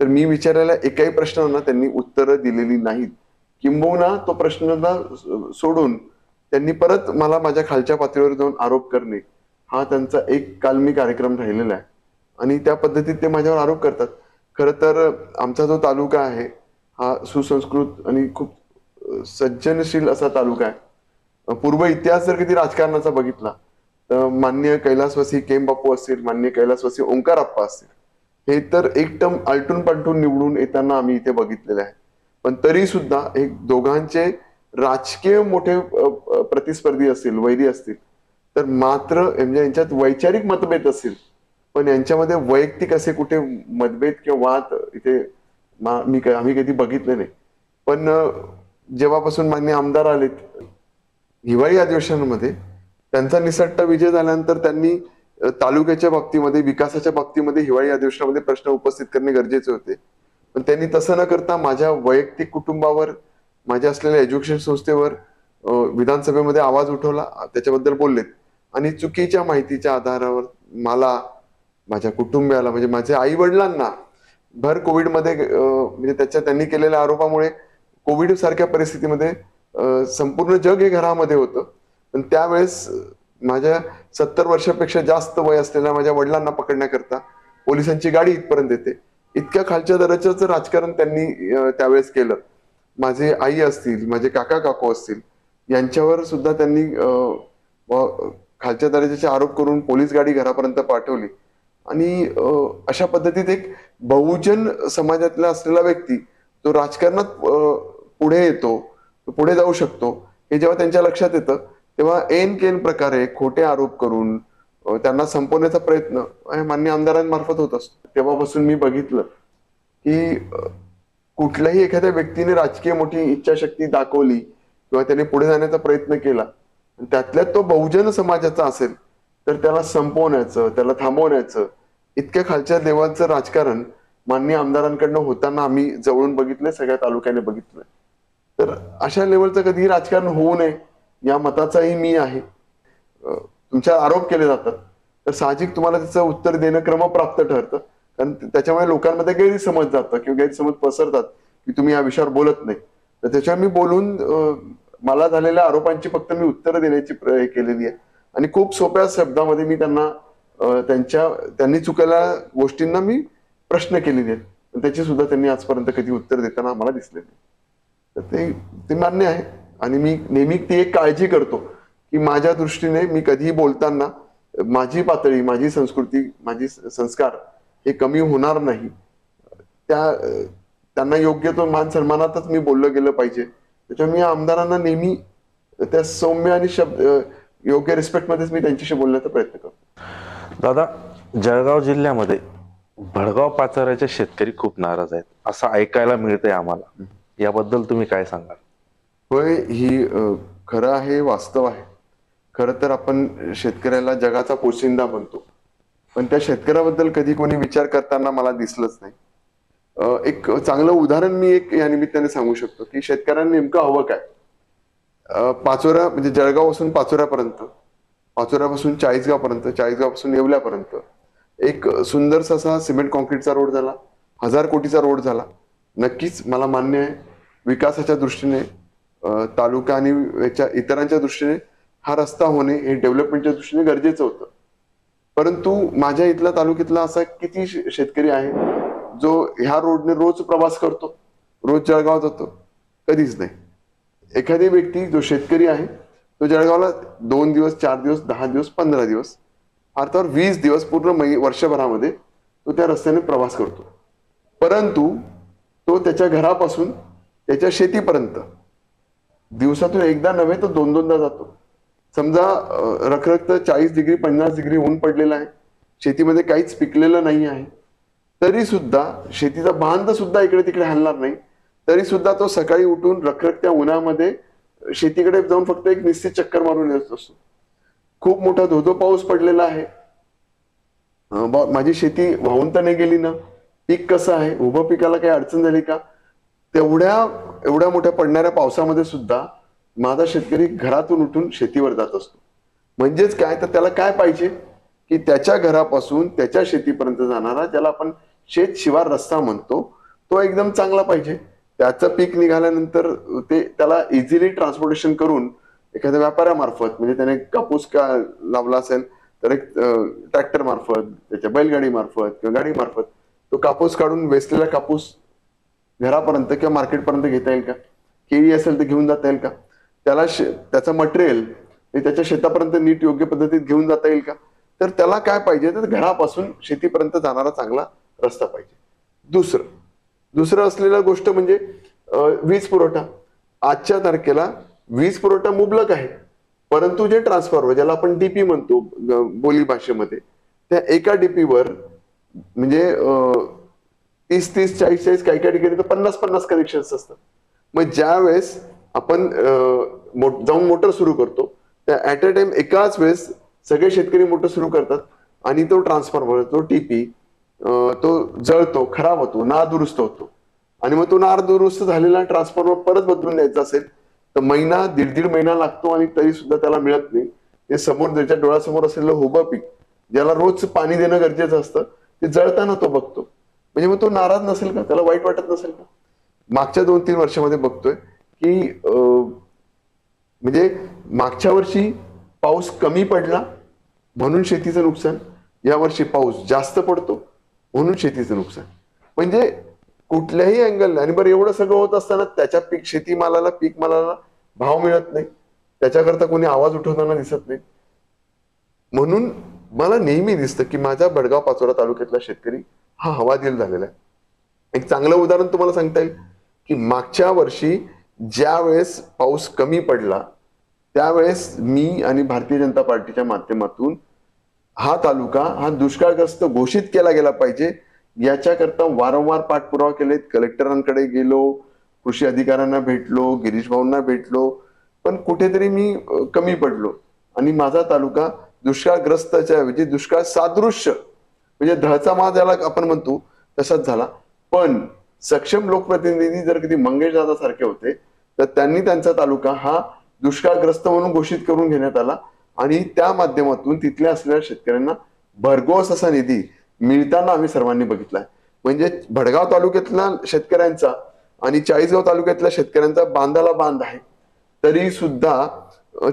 तर मी विचारलेल्या एकाही प्रश्नांना त्यांनी उत्तरं दिलेली नाहीत. किंबहुना तो प्रश्नाला सोडून त्यांनी परत मला माझ्या खालच्या पातळीवर जाऊन आरोप करणे हा त्यांचा एक कालमी कार्यक्रम राहिलेला आहे. आणि त्या पद्धतीत ते माझ्यावर आरोप करतात. खरं तर आमचा जो तालुका आहे हा सुसंस्कृत आणि खूप सज्जनशील असा तालुका आहे. पूर्व इतिहास जर कधी राजकारणाचा बघितला तर माननीय कैलासवासी केम बापू असतील, माननीय कैलासवासी ओंकार आप्पा असतील, हे तर एकदम आलटून पालटून निवडून येताना आम्ही इथे बघितलेले आहे. पण तरी सुद्धा एक दोघांचे राजकीय मोठे प्रतिस्पर्धी असतील, वैरी असतील, तर मात्र म्हणजे यांच्यात वैचारिक मतभेद असतील, पण यांच्यामध्ये वैयक्तिक असे कुठे मतभेद किंवा वाद इथे आम्ही कधी बघितले नाही. पण जेव्हापासून माननीय आमदार आलेत हिवाळी अधिवेशनामध्ये त्यांचा निसट्टा विजय झाल्यानंतर त्यांनी तालुक्याच्या बाबतीमध्ये, विकासाच्या बाबतीमध्ये हिवाळी अधिवेशनामध्ये प्रश्न उपस्थित करणे गरजेचे होते. पण त्यांनी तसं न करता माझ्या वैयक्तिक कुटुंबावर, माझ्या असलेल्या एज्युकेशन संस्थेवर विधानसभेमध्ये आवाज उठवला, त्याच्याबद्दल बोललेत. आणि चुकीच्या माहितीच्या आधारावर मला, माझ्या कुटुंबियाला म्हणजे माझ्या आई वडिलांना भर कोविडमध्ये म्हणजे त्यांनी केलेल्या आरोपामुळे कोविड सारख्या परिस्थितीमध्ये संपूर्ण जग हे घरामध्ये होतं. पण त्यावेळेस माझ्या 70 वर्षापेक्षा जास्त वय असलेल्या माझ्या वडिलांना पकडण्याकरता पोलिसांची गाडी इथपर्यंत येते. इतक्या खालच्या दर्जाचं राजकारण त्यांनी त्यावेळेस केलं. माझे आई असतील, माझे काका काकू असतील, यांच्यावर सुद्धा त्यांनी खालच्या दर्जाचे आरोप करून पोलीस गाडी घरापर्यंत पाठवली. आणि अशा पद्धतीत एक बहुजन समाजातला असलेला व्यक्ती तो राजकारणात पुढे येतो, पुढे जाऊ शकतो, हे जेव्हा त्यांच्या लक्षात येतं तेव्हा ऐन केन प्रकारे खोटे आरोप करून त्यांना संपवण्याचा प्रयत्न माननीय आमदारांमार्फत होत असतो. तेव्हापासून मी बघितलं की कुठल्याही एखाद्या व्यक्तीने राजकीय मोठी इच्छाशक्ती दाखवली किंवा त्याने पुढे जाण्याचा प्रयत्न केला, त्यातल्यात तो बहुजन समाजाचा असेल तर त्याला संपवण्याचं, त्याला थांबवण्याचं इतक्या खालच्या लेवलचं राजकारण माननीय आमदारांकडनं होताना आम्ही जवळून बघितलंय, सगळ्या तालुक्याने बघितलंय. तर अशा लेवलचं कधीही राजकारण होऊ नये या मताचाही मी आहे. तुमच्या आरोप केले जातात तर साहजिक तुम्हाला त्याचं उत्तर देणं क्रमप्राप्त ठरतं, कारण त्याच्यामुळे लोकांमध्ये गैरसमज जातं किंवा गैरसमज पसरतात की तुम्ही या विषयावर बोलत नाही. तर त्याच्यावर मी बोलून मला झालेल्या आरोपांची फक्त मी उत्तरं देण्याची केलेली आहे. आणि खूप सोप्या शब्दामध्ये मी त्यांना त्यांनी चुकलेल्या गोष्टींना मी प्रश्न केलेले आहेत, त्याची सुद्धा त्यांनी आजपर्यंत कधी उत्तर देताना आम्हाला दिसले नाही. तर ते मान्य आहे. आणि मी नेहमी ती एक काळजी करतो की माझ्या दृष्टीने मी कधीही बोलताना माझी पातळी, माझी संस्कृती, माझी संस्कार हे कमी होणार नाही. त्यांना योग्य तो मान सन्मानातच मी बोललं गेलं पाहिजे. त्याच्यामुळे मी आमदारांना नेहमी त्या सौम्य आणि योग्य रिस्पेक्ट मध्येच मी त्यांच्याशी बोलण्याचा प्रयत्न करतो. दादा, जळगाव जिल्ह्यामध्ये भडगाव पाचोऱ्याचे शेतकरी खूप नाराज आहेत असं ऐकायला मिळतंय आम्हाला. याबद्दल तुम्ही काय सांगाल? होय, ही खरं आहे, वास्तव आहे. खरं तर आपण शेतकऱ्याला जगाचा पोशिंदा म्हणतो, पण त्या शेतकऱ्याबद्दल कधी कोणी विचार करताना मला दिसलंच नाही. एक चांगलं उदाहरण मी या निमित्ताने सांगू शकतो की शेतकऱ्यांना नेमकं हवं काय. पाचोरा म्हणजे जळगावपासून पाचोऱ्यापर्यंत, पाचोऱ्यापासून चाळीसगावपर्यंत, चाळीसगावपासून येवल्यापर्यंत एक सुंदरसा असा सिमेंट कॉन्क्रीटचा रोड झाला, 1000 कोटीचा रोड झाला. नक्कीच मला मान्य आहे, विकासाच्या दृष्टीने तालुका आणि इतरांच्या दृष्टीने हा रस्ता होणे हे डेव्हलपमेंटच्या दृष्टीने गरजेचं होतं. परंतु माझ्या इथल्या तालुक्यातला असा किती शेतकरी आहे जो ह्या रोडने रोज प्रवास करतो, रोज जळगाव जातो? कधीच नाही. एखादी व्यक्ती जो शेतकरी आहे तो जळगावला 2 दिवस, 4 दिवस, 10 दिवस, 15 दिवस, अर्थात 20 दिवस पूर्ण वर्षभरामध्ये तो त्या रस्त्याने प्रवास करतो. परंतु तो त्याच्या घरापासून त्याच्या शेतीपर्यंत दिवसातून एकदा नव्हे तर 2-2दा जातो. समजा रखरखत 40 डिग्री 50 डिग्री ऊन पडलेलं आहे, शेतीमध्ये काहीच पिकलेलं नाही आहे, तरी सुद्धा शेतीचा बांध सुद्धा इकडे तिकडे हलणार नाही, तरी सुद्धा तो सकाळी उठून रखरखत्या उन्हामध्ये शेतीकडे जाऊन फक्त एक निश्चित चक्कर मारून येत असतो. खूप मोठा धोधो पाऊस पडलेला आहे, माझी शेती वाहून तर नाही गेली ना, पीक कसं आहे, उभं पिकाला काही अडचण झाली का, एवढ्या मोठ्या पडणाऱ्या पावसामध्ये सुद्धा माझा शेतकरी घरातून उठून शेतीवर जात असतो. म्हणजेच काय, तर त्याला काय पाहिजे की त्याच्या घरापासून त्याच्या शेतीपर्यंत जाणारा, ज्याला आपण शेत शिवार रस्ता म्हणतो, तो एकदम चांगला पाहिजे. त्याचं पीक निघाल्यानंतर त्याला इझिली ट्रान्सपोर्टेशन करून एखाद्या व्यापाऱ्यामार्फत, म्हणजे त्याने कापूस का लावला असेल तर एक ट्रॅक्टर मार्फत, त्याच्या बैलगाडी मार्फत किंवा गाडी मार्फत तो कापूस काढून वेचलेला कापूस घरापर्यंत किंवा मार्केटपर्यंत घेता येईल का? केळी असेल तर घेऊन जाता येईल का? त्याला त्याचं मटेरियल त्याच्या शेतापर्यंत नीट योग्य पद्धतीत घेऊन जाता येईल का? तर त्याला काय पाहिजे, तर घरापासून शेतीपर्यंत जाणारा चांगला रस्ता पाहिजे. दुसरं असलेला गोष्ट म्हणजे वीज पुरवठा. आजच्या तारखेला वीज पुरवठा मुबलक आहे, परंतु जे ट्रान्सफॉर्मर, ज्याला आपण डीपी म्हणतो बोली भाषेमध्ये, त्या एका डीपीवर म्हणजे 30-30, 40-40, काही ठिकाणी तर 50-50 कनेक्शन्स असतात. मग ज्या वेळेस आपण जाऊन मोटर सुरू करतो, त्या ऍट अ टाइम एकाच वेळेस सगळे शेतकरी मोटर सुरू करतात आणि तो ट्रान्सफॉर्मर, तो टीपी, तो जळतो, खराब होतो, नादुरुस्त होतो. आणि मग तो नादुरुस्त झालेला ट्रान्सफॉर्मर परत बदलून द्यायचा असेल तर महिना, 1.5 महिना लागतो आणि तरी सुद्धा त्याला मिळत नाही. ते समोर त्याच्या डोळ्यासमोर असलेलं उभं पीक, ज्याला रोज पाणी देणं गरजेचं असतं, ते जळताना तो बघतो. म्हणजे मग तो नाराज नसेल का? त्याला वाईट वाटत नसेल का? मागच्या 2-3 वर्षामध्ये बघतोय की म्हणजे मागच्या वर्षी पाऊस कमी पडला म्हणून शेतीचं नुकसान, या वर्षी पाऊस जास्त पडतो म्हणून शेतीचं नुकसान. म्हणजे कुठल्याही अँगल. आणि बरं, एवढं सगळं होत असताना त्याच्या पीक मालाला भाव मिळत नाही, त्याच्याकरता कोणी आवाज उठवताना दिसत नाही. म्हणून मला नेहमी दिसतं की माझ्या भडगाव पाचोरा तालुक्यातला शेतकरी हा हवादिल झालेला आहे. एक चांगलं उदाहरण तुम्हाला सांगता येईल की मागच्या वर्षी ज्या वेळेस पाऊस कमी पडला त्यावेळेस मी आणि भारतीय जनता पार्टीच्या माध्यमातून हा तालुका हा दुष्काळग्रस्त घोषित केला गेला पाहिजे याच्याकरता वारंवार पाठपुरावा केलेत. कलेक्टरांकडे गेलो, कृषी अधिकाऱ्यांना भेटलो, गिरीश भाऊंना भेटलो, पण कुठेतरी मी कमी पडलो आणि माझा तालुका दुष्काळग्रस्तच्या ऐवजी दुष्काळ सादृश्य, म्हणजे धळचा मा ज्याला आपण म्हणतो तसाच झाला. पण सक्षम लोकप्रतिनिधी जर कधी मंगेश दादा सारखे होते तर त्यांनी त्यांचा तालुका हा दुष्काळग्रस्त म्हणून घोषित करून घेण्यात आला आणि त्या माध्यमातून तिथल्या असलेल्या शेतकऱ्यांना भरघोस असा निधी मिळताना आम्ही सर्वांनी बघितलाय. म्हणजे भडगाव तालुक्यातल्या शेतकऱ्यांचा आणि चाळीसगाव तालुक्यातल्या शेतकऱ्यांचा बांधाला बांध आहे, तरी सुद्धा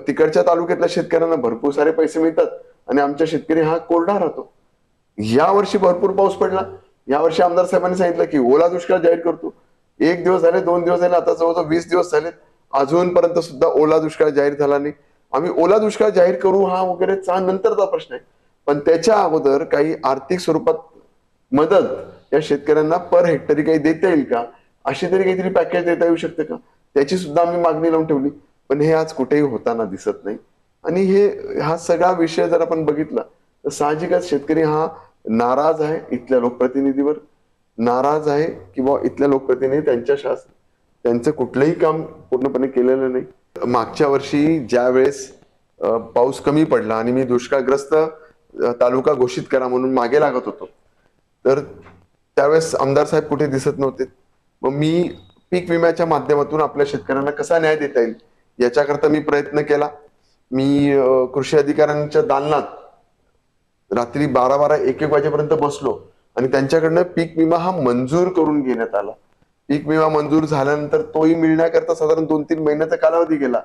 तिकडच्या तालुक्यातल्या शेतकऱ्यांना भरपूर सारे पैसे मिळतात आणि आमच्या शेतकरी हा कोरडा राहतो. या वर्षी भरपूर पाऊस पडला. यावर्षी आमदार साहेबांनी सांगितलं की ओला दुष्काळ जाहीर करतो. 1 दिवस झाले, 2 दिवस झाले, आता जवळजवळ 20 दिवस झालेत, अजूनपर्यंत सुद्धा ओला दुष्काळ जाहीर झाला नाही. आम्ही ओला दुष्काळ जाहीर करू हा वगैरे नंतरचा प्रश्न आहे, पण त्याच्या अगोदर काही आर्थिक स्वरूपात मदत या शेतकऱ्यांना पर हेक्टरी काही देता येईल का, अशी तरी काहीतरी पॅकेज देता येऊ शकते का, त्याची सुद्धा आम्ही मागणी लावून ठेवली. पण हे आज कुठेही होताना दिसत नाही. आणि हा सगळा विषय जर आपण बघितला तर साहजिकच शेतकरी हा नाराज आहे, इथल्या लोकप्रतिनिधीवर नाराज आहे, किंवा इथल्या लोकप्रतिनिधी त्यांचं कुठलंही काम पूर्णपणे केलेलं नाही. मागच्या वर्षी ज्या वेळेस पाऊस कमी पडला आणि मी दुष्काळग्रस्त तालुका घोषित करा म्हणून मागे लागत होतो, तर त्यावेळेस आमदार साहेब कुठे दिसत नव्हते. मग मी पीक विम्याच्या माध्यमातून आपल्या शेतकऱ्यांना कसा न्याय देता येईल याच्याकरता मी प्रयत्न केला. मी कृषी अधिकाऱ्यांच्या दालनात रात्री 12-1 वाजेपर्यंत बसलो आणि त्यांच्याकडनं पीक विमा हा मंजूर करून घेण्यात आला. पीक विमा मंजूर झाल्यानंतर तोही मिळण्याकरता साधारण 2-3 महिन्याचा कालावधी गेला.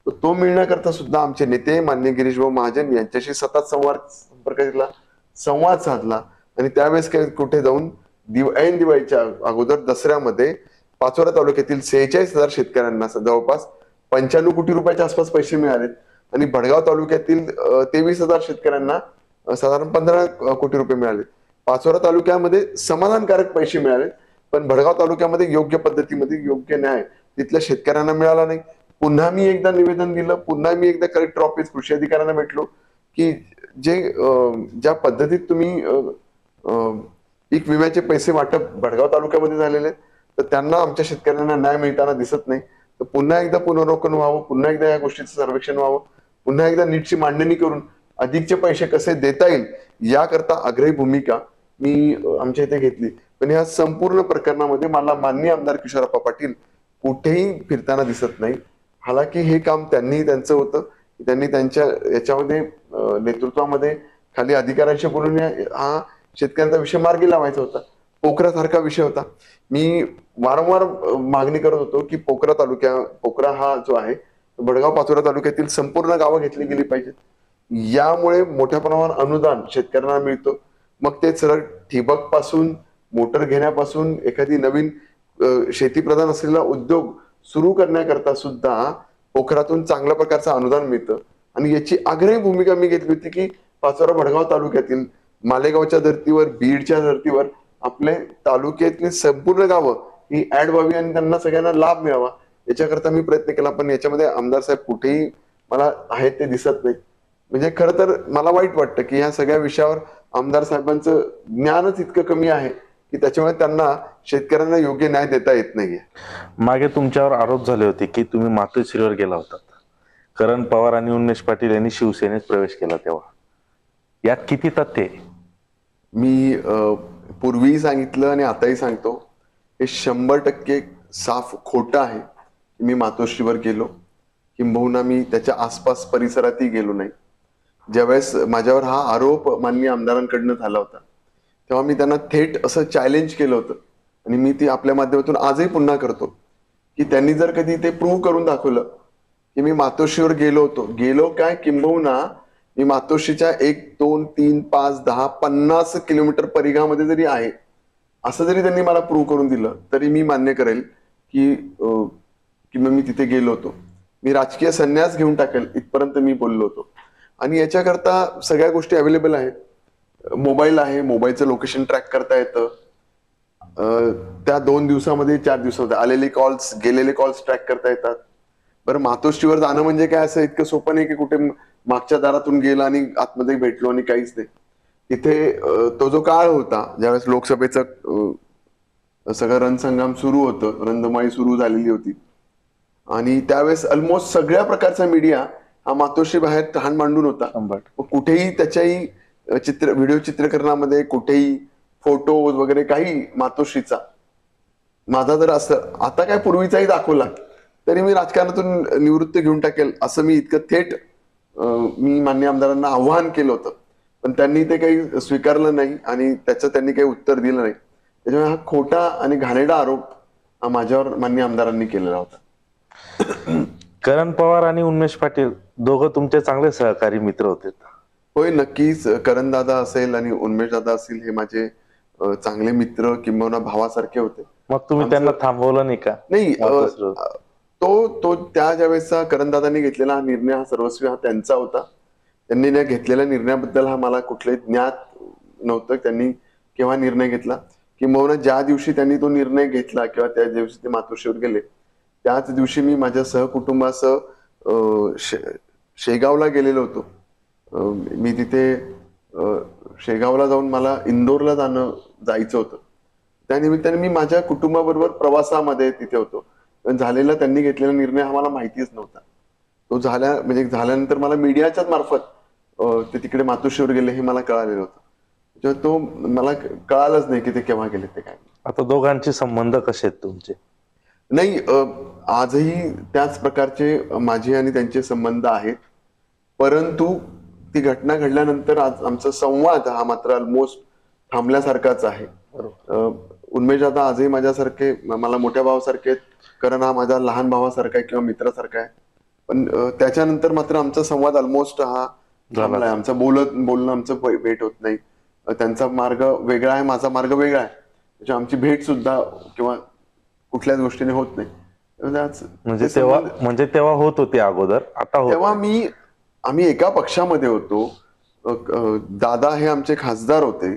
तो मिळण्याकरता सुद्धा आमचे नेते माननीय गिरीशभाऊ महाजन यांच्याशी सतत संपर्क केला, संवाद साधला. आणि त्यावेळेस कुठे जाऊन ऐन दिवाळीच्या अगोदर दसऱ्यामध्ये पाचोरा तालुक्यातील 46,000 शेतकऱ्यांना जवळपास 95 कोटी रुपयाच्या आसपास पैसे मिळालेत. आणि भडगाव तालुक्यातील 23,000 शेतकऱ्यांना साधारण 15 कोटी रुपये मिळाले. पाचोरा तालुक्यामध्ये समाधानकारक पैसे मिळाले, पण भडगाव तालुक्यामध्ये योग्य पद्धतीमध्ये योग्य न्याय तिथल्या शेतकऱ्यांना मिळाला नाही. पुन्हा मी एकदा निवेदन दिलं, पुन्हा मी एकदा कलेक्टर ऑफिस कृषी अधिकाऱ्यांना भेटलो की ज्या पद्धतीत तुम्ही पीक विम्याचे पैसे वाटप भडगाव तालुक्यामध्ये झालेले तर त्यांना आमच्या शेतकऱ्यांना न्याय मिळताना दिसत नाही. तर पुन्हा एकदा पुनरावलोकन व्हावं, पुन्हा एकदा या गोष्टीचं सर्वेक्षण व्हावं, पुन्हा एकदा नीटची मांडणी करून अधिकचे पैसे कसे देता येईल याकरता आग्रही भूमिका मी आमच्या इथे घेतली. पण या संपूर्ण प्रकरणामध्ये मला माननीय आमदार किशोरप्पा पाटील कुठेही फिरताना दिसत नाही. हालाकी हे काम त्यांचं होतं, त्यांनी त्यांच्या याच्यामध्ये नेतृत्वामध्ये खाली अधिकाऱ्यांशी बोलून हा शेतकऱ्यांचा विषय मार्गी लावायचा होता. पोखरासारखा विषय होता. मी वारंवार मागणी करत होतो की पोखरा हा जो आहे भडगाव पाचोरा तालुक्यातील संपूर्ण गावं घेतली गेली पाहिजेत. यामुळे मोठ्या प्रमाणावर अनुदान शेतकऱ्यांना मिळतं. मग ते सरळ ठिबक पासून मोटर घेण्यापासून एखादी नवीन शेतीप्रधान असलेला उद्योग सुरू करण्याकरता सुद्धा पोखरातून चांगल्या प्रकारचं अनुदान मिळतं. आणि याची आग्रही भूमिका मी घेतली होती की पाचोरा भडगाव तालुक्यातील मालेगावच्या धर्तीवर, बीडच्या धर्तीवर आपले तालुक्यातली संपूर्ण गावं ही ऍड व्हावी आणि त्यांना सगळ्यांना लाभ मिळावा याच्याकरता मी प्रयत्न केला. पण याच्यामध्ये आमदार साहेब कुठेही मला आहेत ते दिसत नाही. म्हणजे खरं तर मला वाईट वाटतं की ह्या सगळ्या विषयावर आमदार साहेबांचं ज्ञानच इतकं कमी आहे की त्याच्यामुळे त्यांना शेतकऱ्यांना योग्य न्याय देता येत नाहीये. मागे तुमच्यावर आरोप झाले होते की तुम्ही मातोश्रीवर गेला होता. करण पवार आणि उन्मेष पाटील यांनी शिवसेनेत प्रवेश केला, तेव्हा यात किती तथ्य आहे? मी पूर्वीही सांगितलं आणि आताही सांगतो, हे 100% साफ खोटं आहे. मी मातोश्रीवर गेलो, किंबहुना मी त्याच्या आसपास परिसरातही गेलो नाही. ज्यावेळेस माझ्यावर हा आरोप माननीय आमदारांकडनं झाला होता तेव्हा मी त्यांना थेट असं चॅलेंज केलं होतं. आणि मी ती आपल्या माध्यमातून आजही पुन्हा करतो की त्यांनी जर कधी ते प्रूव्ह करून दाखवलं की मी मातोश्रीवर गेलो काय, किंबहुना मी मातोश्रीच्या 1, 2, 3, 5, 10, 50 किलोमीटर परिघामध्ये जरी आहे असं जरी त्यांनी मला प्रूव्ह करून दिलं तरी मी मान्य करेल की मी तिथे गेलो होतो. मी राजकीय संन्यास घेऊन टाकेल इथपर्यंत मी बोललो होतो. आणि याच्याकरता सगळ्या गोष्टी अवेलेबल आहेत. मोबाईल आहे, मोबाईलचं लोकेशन ट्रॅक करता येतं. त्या 2 दिवसामध्ये 4 दिवसामध्ये आलेले कॉल्स, गेलेले कॉल्स ट्रॅक करता येतात. बरं, मातोश्रीवर जाणं म्हणजे काय असं इतकं सोपं नाही की कुठे मागच्या दारातून गेला आणि आतमध्ये भेटलो आणि काहीच नाही. तिथे तो जो काळ होता ज्यावेळेस लोकसभेचं सगळं रणसंग्राम सुरू होतं, रणधुमाळी सुरू झालेली होती आणि त्यावेळेस ऑलमोस्ट सगळ्या प्रकारचा मीडिया हा मातोश्री बाहेर तहान मांडून होता. कुठेही त्याच्याही व्हिडिओ चित्रीकरणामध्ये कुठेही फोटो वगैरे काही मातोश्रीचा माझा जर असं आता काय पूर्वीचाही दाखवला तरी मी राजकारणातून निवृत्ती घेऊन टाकेल असं मी इतकं थेट मी मान्य आमदारांना आव्हान केलं होतं. पण त्यांनी ते काही स्वीकारलं नाही आणि त्याचं त्यांनी काही उत्तर दिलं नाही. त्याच्यामुळे हा खोटा आणि घाणेरडा आरोप हा माझ्यावर मान्य आमदारांनी केलेला होता. करण पवार आणि उन्मेष पाटील दोघं तुमचे चांगले सहकारी मित्र होते. होय, नक्कीच. करण दादा असेल आणि उन्मेष दादा असेल हे माझे चांगले मित्र किंबहुना भावासारखे होते. मग तुम्ही त्यांना थांबवलं नाही का? नाही, तो त्या ज्यावेळेसचा करणदादांनी घेतलेला हा निर्णय, हा सर्वस्वी हा त्यांचा होता. त्यांनी घेतलेल्या निर्णयाबद्दल हा मला कुठलंही ज्ञात नव्हतं त्यांनी केव्हा निर्णय घेतला. किंबहुना ज्या दिवशी त्यांनी तो निर्णय घेतला किंवा त्या दिवशी ते मातोश्रीवर गेले त्याच दिवशी मी माझ्या सहकुटुंबासह शेगावला गेलेलो होतो. मी तिथे शेगावला जाऊन मला इंदोरला जायचं होतं. त्यानिमित्ताने मी माझ्या कुटुंबाबरोबर प्रवासामध्ये तिथे होतो. पण झालेला त्यांनी घेतलेला निर्णय आम्हाला माहितीच नव्हता. तो झाल्यानंतर मला मीडियाच्याच मार्फत ते तिकडे मातोश्रीवर गेले हे मला कळालेलं होतं. तेव्हा तो मला कळालंच नाही की ते केव्हा गेले ते काय. आता दोघांचे संबंध कसे आहेत तुमचे? नाही, आजही त्याच प्रकारचे माझे आणि त्यांचे संबंध आहेत. परंतु ती घटना घडल्यानंतर आज आमचा संवाद हा मात्र ऑलमोस्ट थांबल्यासारखाच आहे. उन्मेष दादा आजही माझ्यासारखे, मला मोठ्या भावासारखे आहेत. करण हा माझ्या लहान भावासारखा आहे किंवा मित्रासारखा आहे. पण त्याच्यानंतर मात्र आमचा संवाद ऑलमोस्ट हा थांबलाय. आमचं बोलणं आमचं भेट होत नाही. त्यांचा मार्ग वेगळा आहे, माझा मार्ग वेगळा आहे. त्याच्या आमची भेट सुद्धा किंवा कुठल्याच गोष्टीने होत नाही. म्हणजे तेव्हा होत होती अगोदर, आता तेव्हा आम्ही एका पक्षामध्ये होतो. दादा हे आमचे खासदार होते,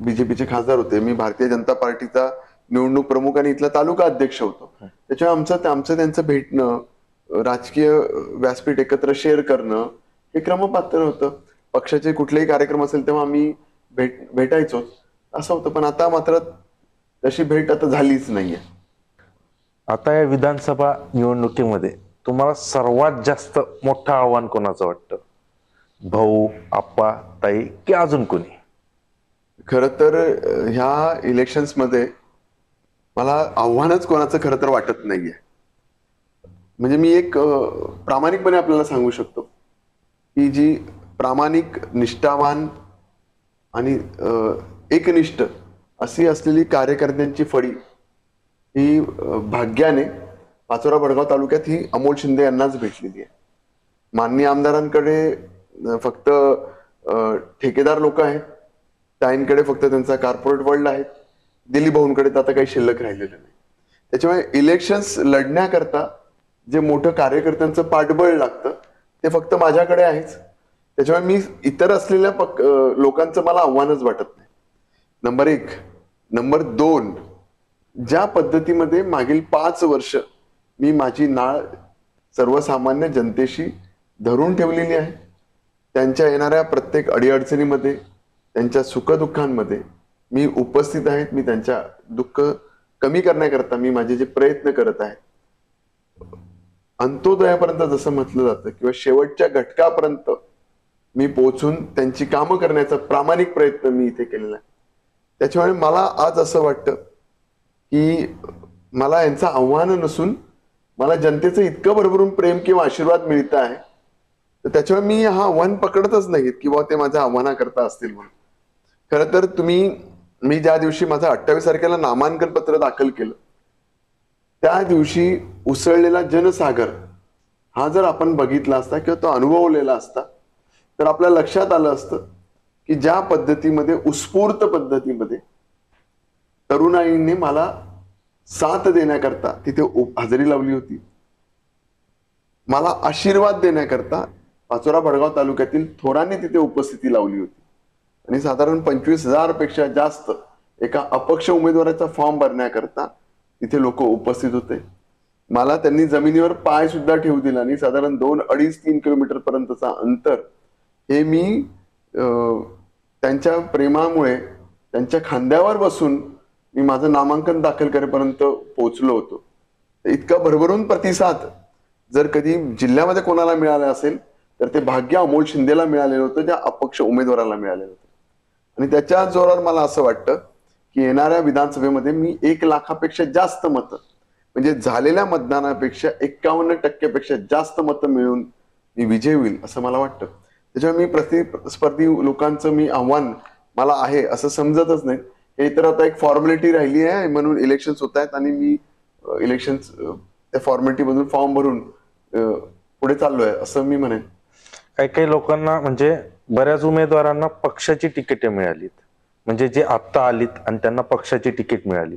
बीजेपीचे खासदार होते. मी भारतीय जनता पार्टीचा निवडणूक प्रमुख आणि इथला तालुका अध्यक्ष होतो. त्याच्यामुळे आमचं त्यांचं भेटणं, राजकीय व्यासपीठ एकत्र शेअर करणं हे क्रमपात्र होतं. पक्षाचे कुठलेही कार्यक्रम असेल तेव्हा आम्ही भेटायचो असं होतं. पण आता मात्र तशी भेट आता झालीच नाहीये. आता या विधानसभा निवडणुकीमध्ये तुम्हाला सर्वात जास्त मोठं आव्हान कोणाचं वाटतं? भाऊ, आप्पा, ताई की अजून कोणी? खरं तर ह्या इलेक्शन्स मध्ये मला आव्हानच कोणाचं खरं तर वाटत नाहीये. म्हणजे मी एक प्रामाणिकपणे आपल्याला सांगू शकतो की जी प्रामाणिक, निष्ठावान आणि एकनिष्ठ अशी असलेली कार्यकर्त्यांची फळी ही भाग्याने पाचोरा भडगाव तालुक्यात ही अमोल शिंदे यांनाच भेटलेली आहे. माननीय आमदारांकडे फक्त ठेकेदार लोक आहेत, ताईंकडे फक्त त्यांचा कॉर्पोरेट वर्ल्ड आहे, दिलीप भाऊंकडे तर आता काही शिल्लक राहिलेलं नाही. त्याच्यामुळे इलेक्शन्स लढण्याकरता जे मोठं कार्यकर्त्यांचं पाठबळ लागतं ते फक्त माझ्याकडे आहेच. त्याच्यामुळे मी इतर असलेल्या लोकांचं मला आव्हानच वाटत नाही. नंबर 1. नंबर 2, ज्या पद्धतीमध्ये मागील 5 वर्ष मी माझी नाळ सर्वसामान्य जनतेशी धरून ठेवलेली आहे, त्यांच्या येणाऱ्या प्रत्येक अडीअडचणीमध्ये, त्यांच्या सुखदुःखांमध्ये मी उपस्थित आहे. मी त्यांच्या दुःख कमी करण्याकरता मी माझे जे प्रयत्न करत आहे, अंत्योदयापर्यंत जसं म्हटलं जातं किंवा शेवटच्या घटकापर्यंत मी पोहोचून त्यांची कामं करण्याचा प्रामाणिक प्रयत्न मी इथे केलेला आहे. त्याच्यामुळे मला आज असं वाटतं की मला यांचं आव्हान नसून मला जनतेचं इतकं भरभरून प्रेम किंवा आशीर्वाद मिळत आहे, तर त्याच्यामुळे मी हा आव्हान पकडतच नाहीत किंवा ते माझ्या आव्हानाकरता असतील म्हणून. खरं तर मी ज्या दिवशी माझं 28 तारखेला नामांकन पत्र दाखल केलं त्या दिवशी उसळलेला जनसागर हा जर आपण बघितला असता किंवा तो अनुभवलेला असता तर आपल्या लक्षात आलं असतं की ज्या पद्धतीमध्ये, उत्स्फूर्त पद्धतीमध्ये तरुणाईंनी मला साथ देण्याकरता तिथे हजेरी लावली होती, मला आशीर्वाद देण्याकरता पाचोरा भडगाव तालुक्यातील थोरांनी तिथे उपस्थिती लावली होती. आणि साधारण 25,000 पेक्षा जास्त एका अपक्ष उमेदवाराचा फॉर्म भरण्याकरता तिथे लोक उपस्थित होते. मला त्यांनी जमिनीवर पाय सुद्धा ठेवू दिला आणि साधारण 2-2.5-3 किलोमीटर पर्यंतचा अंतर हे मी त्यांच्या प्रेमामुळे त्यांच्या खांद्यावर बसून मी माझं नामांकन दाखल करेपर्यंत पोहोचलो होतो. इतका भरभरून प्रतिसाद जर कधी जिल्ह्यामध्ये कोणाला मिळाला असेल तर ते भाग्य अमोल शिंदेला मिळालेलं होतं, त्या अपक्ष उमेदवाराला मिळालेलं होतं. आणि त्याच्या जोरावर मला असं वाटतं की येणाऱ्या विधानसभेमध्ये मी 1 लाखापेक्षा जास्त मतं, म्हणजे झालेल्या मतदानापेक्षा 51% जास्त मतं मिळवून मी विजय होईल असं मला वाटतं. त्याच्यामुळे मी प्रतिस्पर्धी लोकांचं मी आव्हान मला आहे असं समजतच नाही. हे तर आता एक फॉर्मॅलिटी राहिली आहे म्हणून इलेक्शन्स होत आहेत आणि मी इलेक्शन्स त्या फॉर्मॅलिटी मधून फॉर्म भरून पुढे चाललोय असं मी म्हणेन. काही लोकांना, म्हणजे बऱ्याच उमेदवारांना पक्षाची तिकीटे मिळालीत, म्हणजे जे आत्ता आलीत आणि त्यांना पक्षाची तिकीट मिळाली,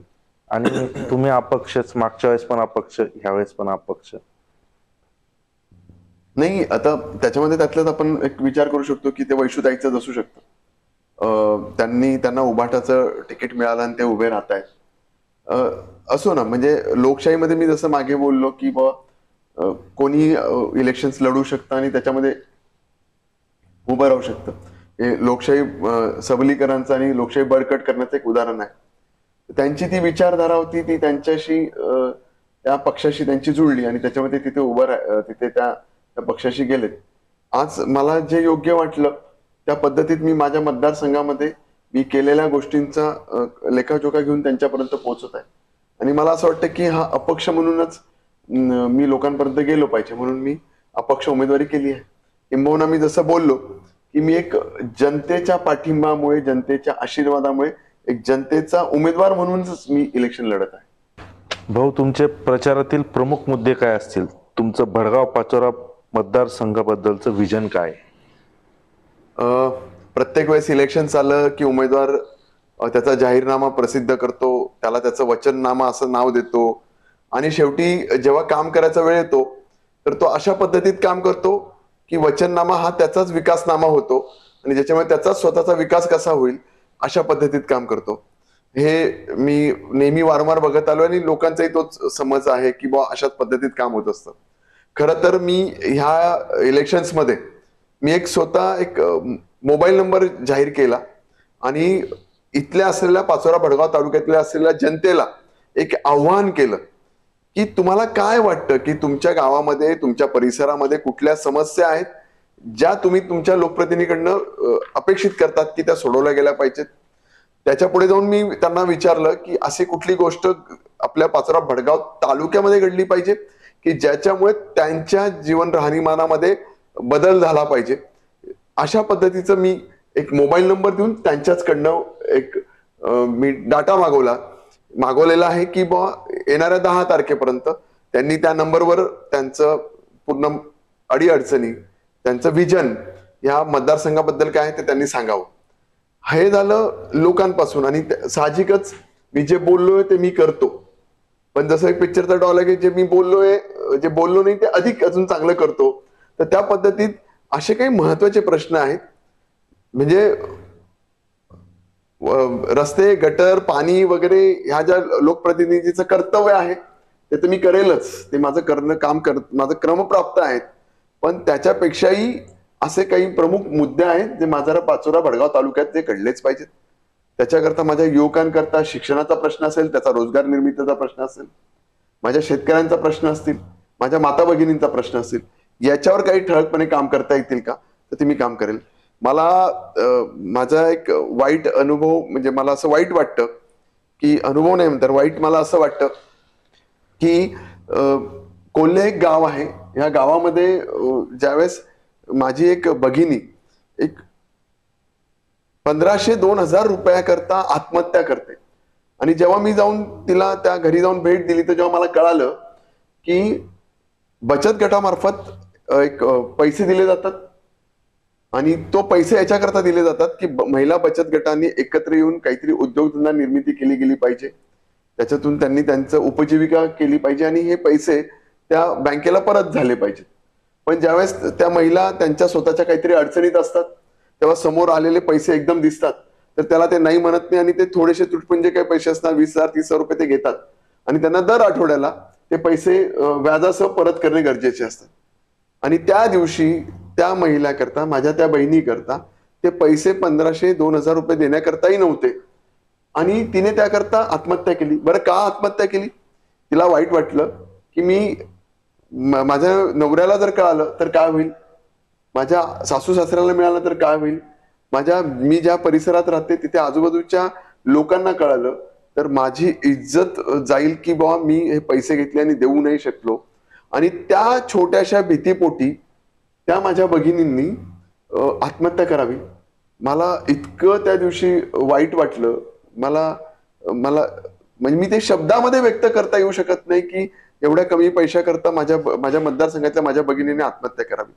आणि तुम्ही अपक्षच, मागच्या वेळेस पण अपक्ष, ह्यावेळेस पण अपक्ष. नाही, आता त्याच्यामध्ये त्यातल्याच आपण एक विचार करू शकतो की ते वैशुताईचंच असू शकतं. त्यांना उभाटाचं तिकीट मिळालं आणि ते उभे राहत आहेत. असो ना, म्हणजे लोकशाहीमध्ये मी जसं मागे बोललो की कोणी इलेक्शन्स लढू शकतं आणि त्याच्यामध्ये उभं राहू शकतं. हे लोकशाही सबलीकरणाचं आणि लोकशाही बळकट करण्याचं एक उदाहरण आहे. त्यांची ती विचारधारा होती, ती त्यांच्याशी त्या पक्षाशी त्यांची जुळली आणि त्याच्यामध्ये तिथे त्या पक्षाशी गेलेत. आज मला जे योग्य वाटलं त्या पद्धतीत मी माझ्या मतदारसंघामध्ये मी केलेल्या गोष्टींचा लेखाजोखा घेऊन त्यांच्यापर्यंत पोहोचत आहे. आणि मला असं वाटतं की हा अपक्ष म्हणूनच मी लोकांपर्यंत गेलो पाहिजे, म्हणून मी अपक्ष उमेदवारी केली आहे. किंबहुना मी जसं बोललो की मी एक जनतेच्या पाठिंबामुळे, जनतेच्या आशीर्वादामुळे एक जनतेचा उमेदवार म्हणूनच मी इलेक्शन लढत आहे. भाऊ, तुमचे प्रचारातील प्रमुख मुद्दे काय असतील? तुमचं भडगाव पाचोरा मतदारसंघाबद्दलचं विजन काय? प्रत्येक वेळेस इलेक्शन आलं की उमेदवार त्याचा जाहीरनामा प्रसिद्ध करतो, त्याला त्याचं वचननामा असं नाव देतो आणि शेवटी जेव्हा काम करायचा वेळ येतो तर तो अशा पद्धतीत काम करतो की वचननामा हा त्याचाच विकासनामा होतो आणि ज्याच्यामुळे त्याचा स्वतःचा विकास कसा होईल अशा पद्धतीत काम करतो. हे मी नेहमी वारंवार बघत आलो आणि लोकांचाही तोच समज आहे की अशाच पद्धतीत काम होत असतं. खरं तर मी ह्या इलेक्शन्समध्ये मी स्वतः एक मोबाईल नंबर जाहीर केला आणि इथल्या असलेल्या पाचोरा भडगाव तालुक्यातल्या असलेल्या जनतेला एक आव्हान केलं की तुम्हाला काय वाटतं की तुमच्या गावामध्ये, तुमच्या परिसरामध्ये कुठल्या समस्या आहेत ज्या तुम्ही तुमच्या लोकप्रतिनिधीकडनं अपेक्षित करतात की त्या सोडवल्या गेल्या पाहिजेत. त्याच्या पुढे जाऊन मी त्यांना विचारलं की अशी कुठली गोष्ट आपल्या पाचोरा भडगाव तालुक्यामध्ये घडली पाहिजे की ज्याच्यामुळे त्यांच्या जीवन राहणीमानामध्ये बदल झाला पाहिजे. अशा पद्धतीचं मी एक मोबाईल नंबर देऊन त्यांच्याचकडनं एक मी डाटा मागवलेला आहे की येणाऱ्या 10 तारखेपर्यंत त्यांनी त्या नंबरवर त्यांचं पूर्ण अडीअडचणी, त्यांचं विजन या मतदारसंघाबद्दल काय आहे ते त्यांनी सांगावं. हे झालं लोकांपासून आणि साहजिकच मी जे बोललोय ते मी करतो. पण जसं एक पिक्चरचा डॉल आहे की जे मी बोललोय, जे बोललो नाही ते अधिक अजून चांगलं करतो. तर त्या पद्धतीत असे काही महत्वाचे प्रश्न आहेत, म्हणजे रस्ते, गटर, पाणी वगैरे ह्या ज्या लोकप्रतिनिधीचं कर्तव्य आहे ते तर मी करेलच, ते माझं क्रमप्राप्त आहेत. पण त्याच्यापेक्षाही असे काही प्रमुख मुद्दे आहेत जे माझा पाचोरा भडगाव तालुक्यात ते घडलेच पाहिजेत. त्याच्याकरता माझ्या युवकांकरता शिक्षणाचा प्रश्न असेल, त्याचा रोजगार निर्मितीचा प्रश्न असेल, माझ्या शेतकऱ्यांचा प्रश्न असतील, माझ्या माता भगिनींचा प्रश्न असेल, याच्यावर काही ठळकपणे काम करता येतील का तर ते मी काम करेल. माझा एक वाईट अनुभव, म्हणजे मला असं वाईट वाटतं की, अनुभव नाही म्हणतात, वाईट मला असं वाटतं की कोल्हे एक गाव आहे, या गावामध्ये ज्यावेळेस माझी एक भगिनी एक 1500-2000 रुपयाकरता आत्महत्या करते आणि जेव्हा मी जाऊन तिला त्या घरी जाऊन भेट दिली तर जेव्हा मला कळालं की बचत गटामार्फत एक पैसे दिले जातात आणि तो पैसे याच्याकरता दिले जातात की महिला बचत गटांनी एकत्र येऊन काहीतरी उद्योगधंदा निर्मिती केली गेली पाहिजे, त्याच्यातून त्यांनी त्यांचं उपजीविका केली पाहिजे आणि हे पैसे त्या बँकेला परत झाले पाहिजेत. पण ज्यावेळेस त्या महिला त्यांच्या स्वतःच्या काहीतरी अडचणीत असतात तेव्हा समोर आलेले पैसे एकदम दिसतात तर त्याला ते नाही म्हणत नाही आणि ते थोडेसे तुटपुंजे काही पैसे असणार 20,000-30,000 रुपये ते घेतात आणि त्यांना दर आठवड्याला ते पैसे व्याजासह परत करणे गरजेचे असतात. आणि त्या दिवशी त्या महिला माझ्या त्या बहिणी करता ते पैसे 1500-2000 रुपये देण्याकरताही नव्हते आणि तिने त्याकरता आत्महत्या केली. बरं, का आत्महत्या केली? तिला वाईट वाटलं की माझ्या नवऱ्याला जर कळालं तर काय होईल, माझ्या सासू सासऱ्याला मिळालं तर काय होईल, मी ज्या परिसरात राहते तिथे आजूबाजूच्या लोकांना कळालं तर माझी इज्जत जाईल की मी हे पैसे घेतले आणि देऊ नाही शकलो. आणि त्या छोट्याशा भीतीपोटी त्या माझ्या भगिनींनी आत्महत्या करावी. मला इतकं त्या दिवशी वाईट वाटलं, मला म्हणजे मी ते शब्दामध्ये व्यक्त करता येऊ शकत नाही की एवढ्या कमी पैशाकरता माझ्या मतदारसंघातल्या माझ्या भगिनीने आत्महत्या करावी.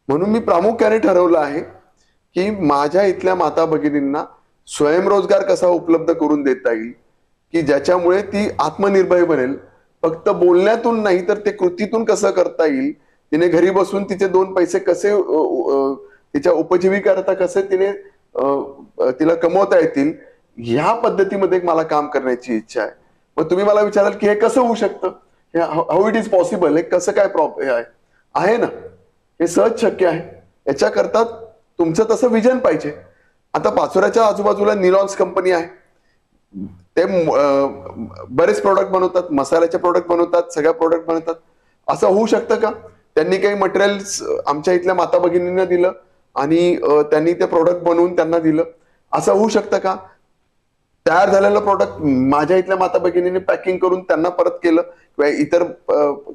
म्हणून मी प्रामुख्याने ठरवलं आहे की माझ्या इथल्या माता भगिनींना स्वयंरोजगार कसा उपलब्ध करून देता येईल की ज्याच्यामुळे ती आत्मनिर्भर बनेल. फक्त बोलण्यातून नाही तर ते कृतीतून कसं करता येईल, तिने घरी बसून तिचे 2 पैसे कसे तिच्या उपजीविकेकरता कसे तिने तिला कमवता येतील, ह्या पद्धतीमध्ये मला काम करण्याची इच्छा आहे. मग तुम्ही मला विचाराल की हे कसं होऊ शकतं, हे हाऊ इट इज पॉसिबल, हे कसं काय हे आहे ना, हे सहज शक्य आहे. याच्याकरता तुमचं तसं विजन पाहिजे. आता पाचोऱ्याच्या आजूबाजूला निलॉन्स कंपनी आहे, ते बरेच प्रोडक्ट बनवतात, मसाल्याचे प्रोडक्ट बनवतात, सगळ्या प्रोडक्ट बनवतात. असं होऊ शकतं का त्यांनी काही मटेरियल्स आमच्या इथल्या माता भगिनींना दिलं आणि त्यांनी ते प्रोडक्ट बनवून त्यांना दिलं, असं होऊ शकतं का? तयार झालेलं प्रोडक्ट माझ्या इथल्या माता भगिनींनी पॅकिंग करून त्यांना परत केलं किंवा इतर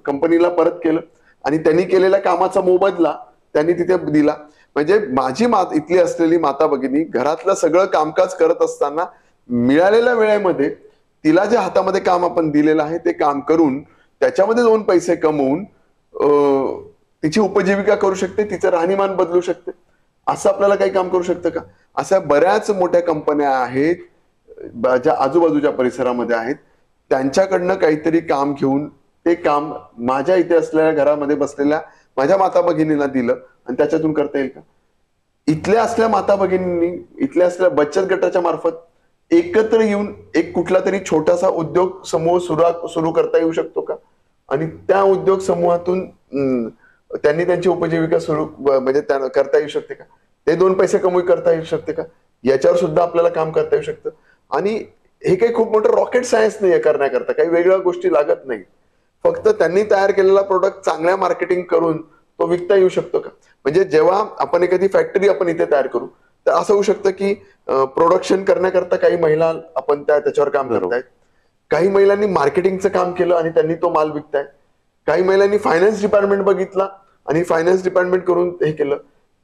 कंपनीला परत केलं आणि त्यांनी केलेल्या कामाचा मोबदला त्यांनी तिथे दिला. म्हणजे माझी इथली असलेली माता भगिनी घरातलं सगळं कामकाज करत असताना मिळालेल्या वेळेमध्ये तिला जे हातामध्ये काम आपण दिलेलं आहे ते काम करून त्याच्यामध्ये 2 पैसे कमवून तिची उपजीविका करू शकते, तिचं राहणीमान बदलू शकते. असं आपल्याला काही काम करू शकतं का? अशा बऱ्याच मोठ्या कंपन्या आहेत ज्या आजूबाजूच्या परिसरामध्ये आहेत, त्यांच्याकडनं काहीतरी काम घेऊन ते काम माझ्या इथे असलेल्या घरामध्ये बसलेल्या माझ्या माता भगिनींना दिलं आणि त्याच्यातून करता येईल का? इथल्या असल्या माता भगिनींनी इथल्या असल्या बचत गटाच्या मार्फत एकत्र येऊन एक कुठला तरी छोटासा उद्योग समूह सुरू करता येऊ शकतो का? आणि त्या उद्योग समूहातून त्यांनी त्यांची उपजीविका सुरू म्हणजे करता येऊ शकते का? ते 2 पैसे कमवू करता येऊ शकते का? याच्यावर सुद्धा आपल्याला काम करता येऊ शकतं. आणि हे काही खूप मोठं रॉकेट सायन्स नाही करण्याकरता, काही वेगळ्या गोष्टी लागत नाही. फक्त त्यांनी तयार केलेला प्रोडक्ट चांगल्या मार्केटिंग करून तो विकता येऊ शकतो का? म्हणजे जेव्हा आपण एखादी फॅक्टरी आपण इथे तयार करू तर असं होऊ शकतं की प्रोडक्शन करण्याकरता काही महिला आपण त्याच्यावर काम करतायत, काही महिलांनी मार्केटिंगचं काम केलं आणि त्यांनी तो माल विकतायत, काही महिलांनी फायनान्स डिपार्टमेंट बघितला आणि फायनान्स डिपार्टमेंट करून हे केलं,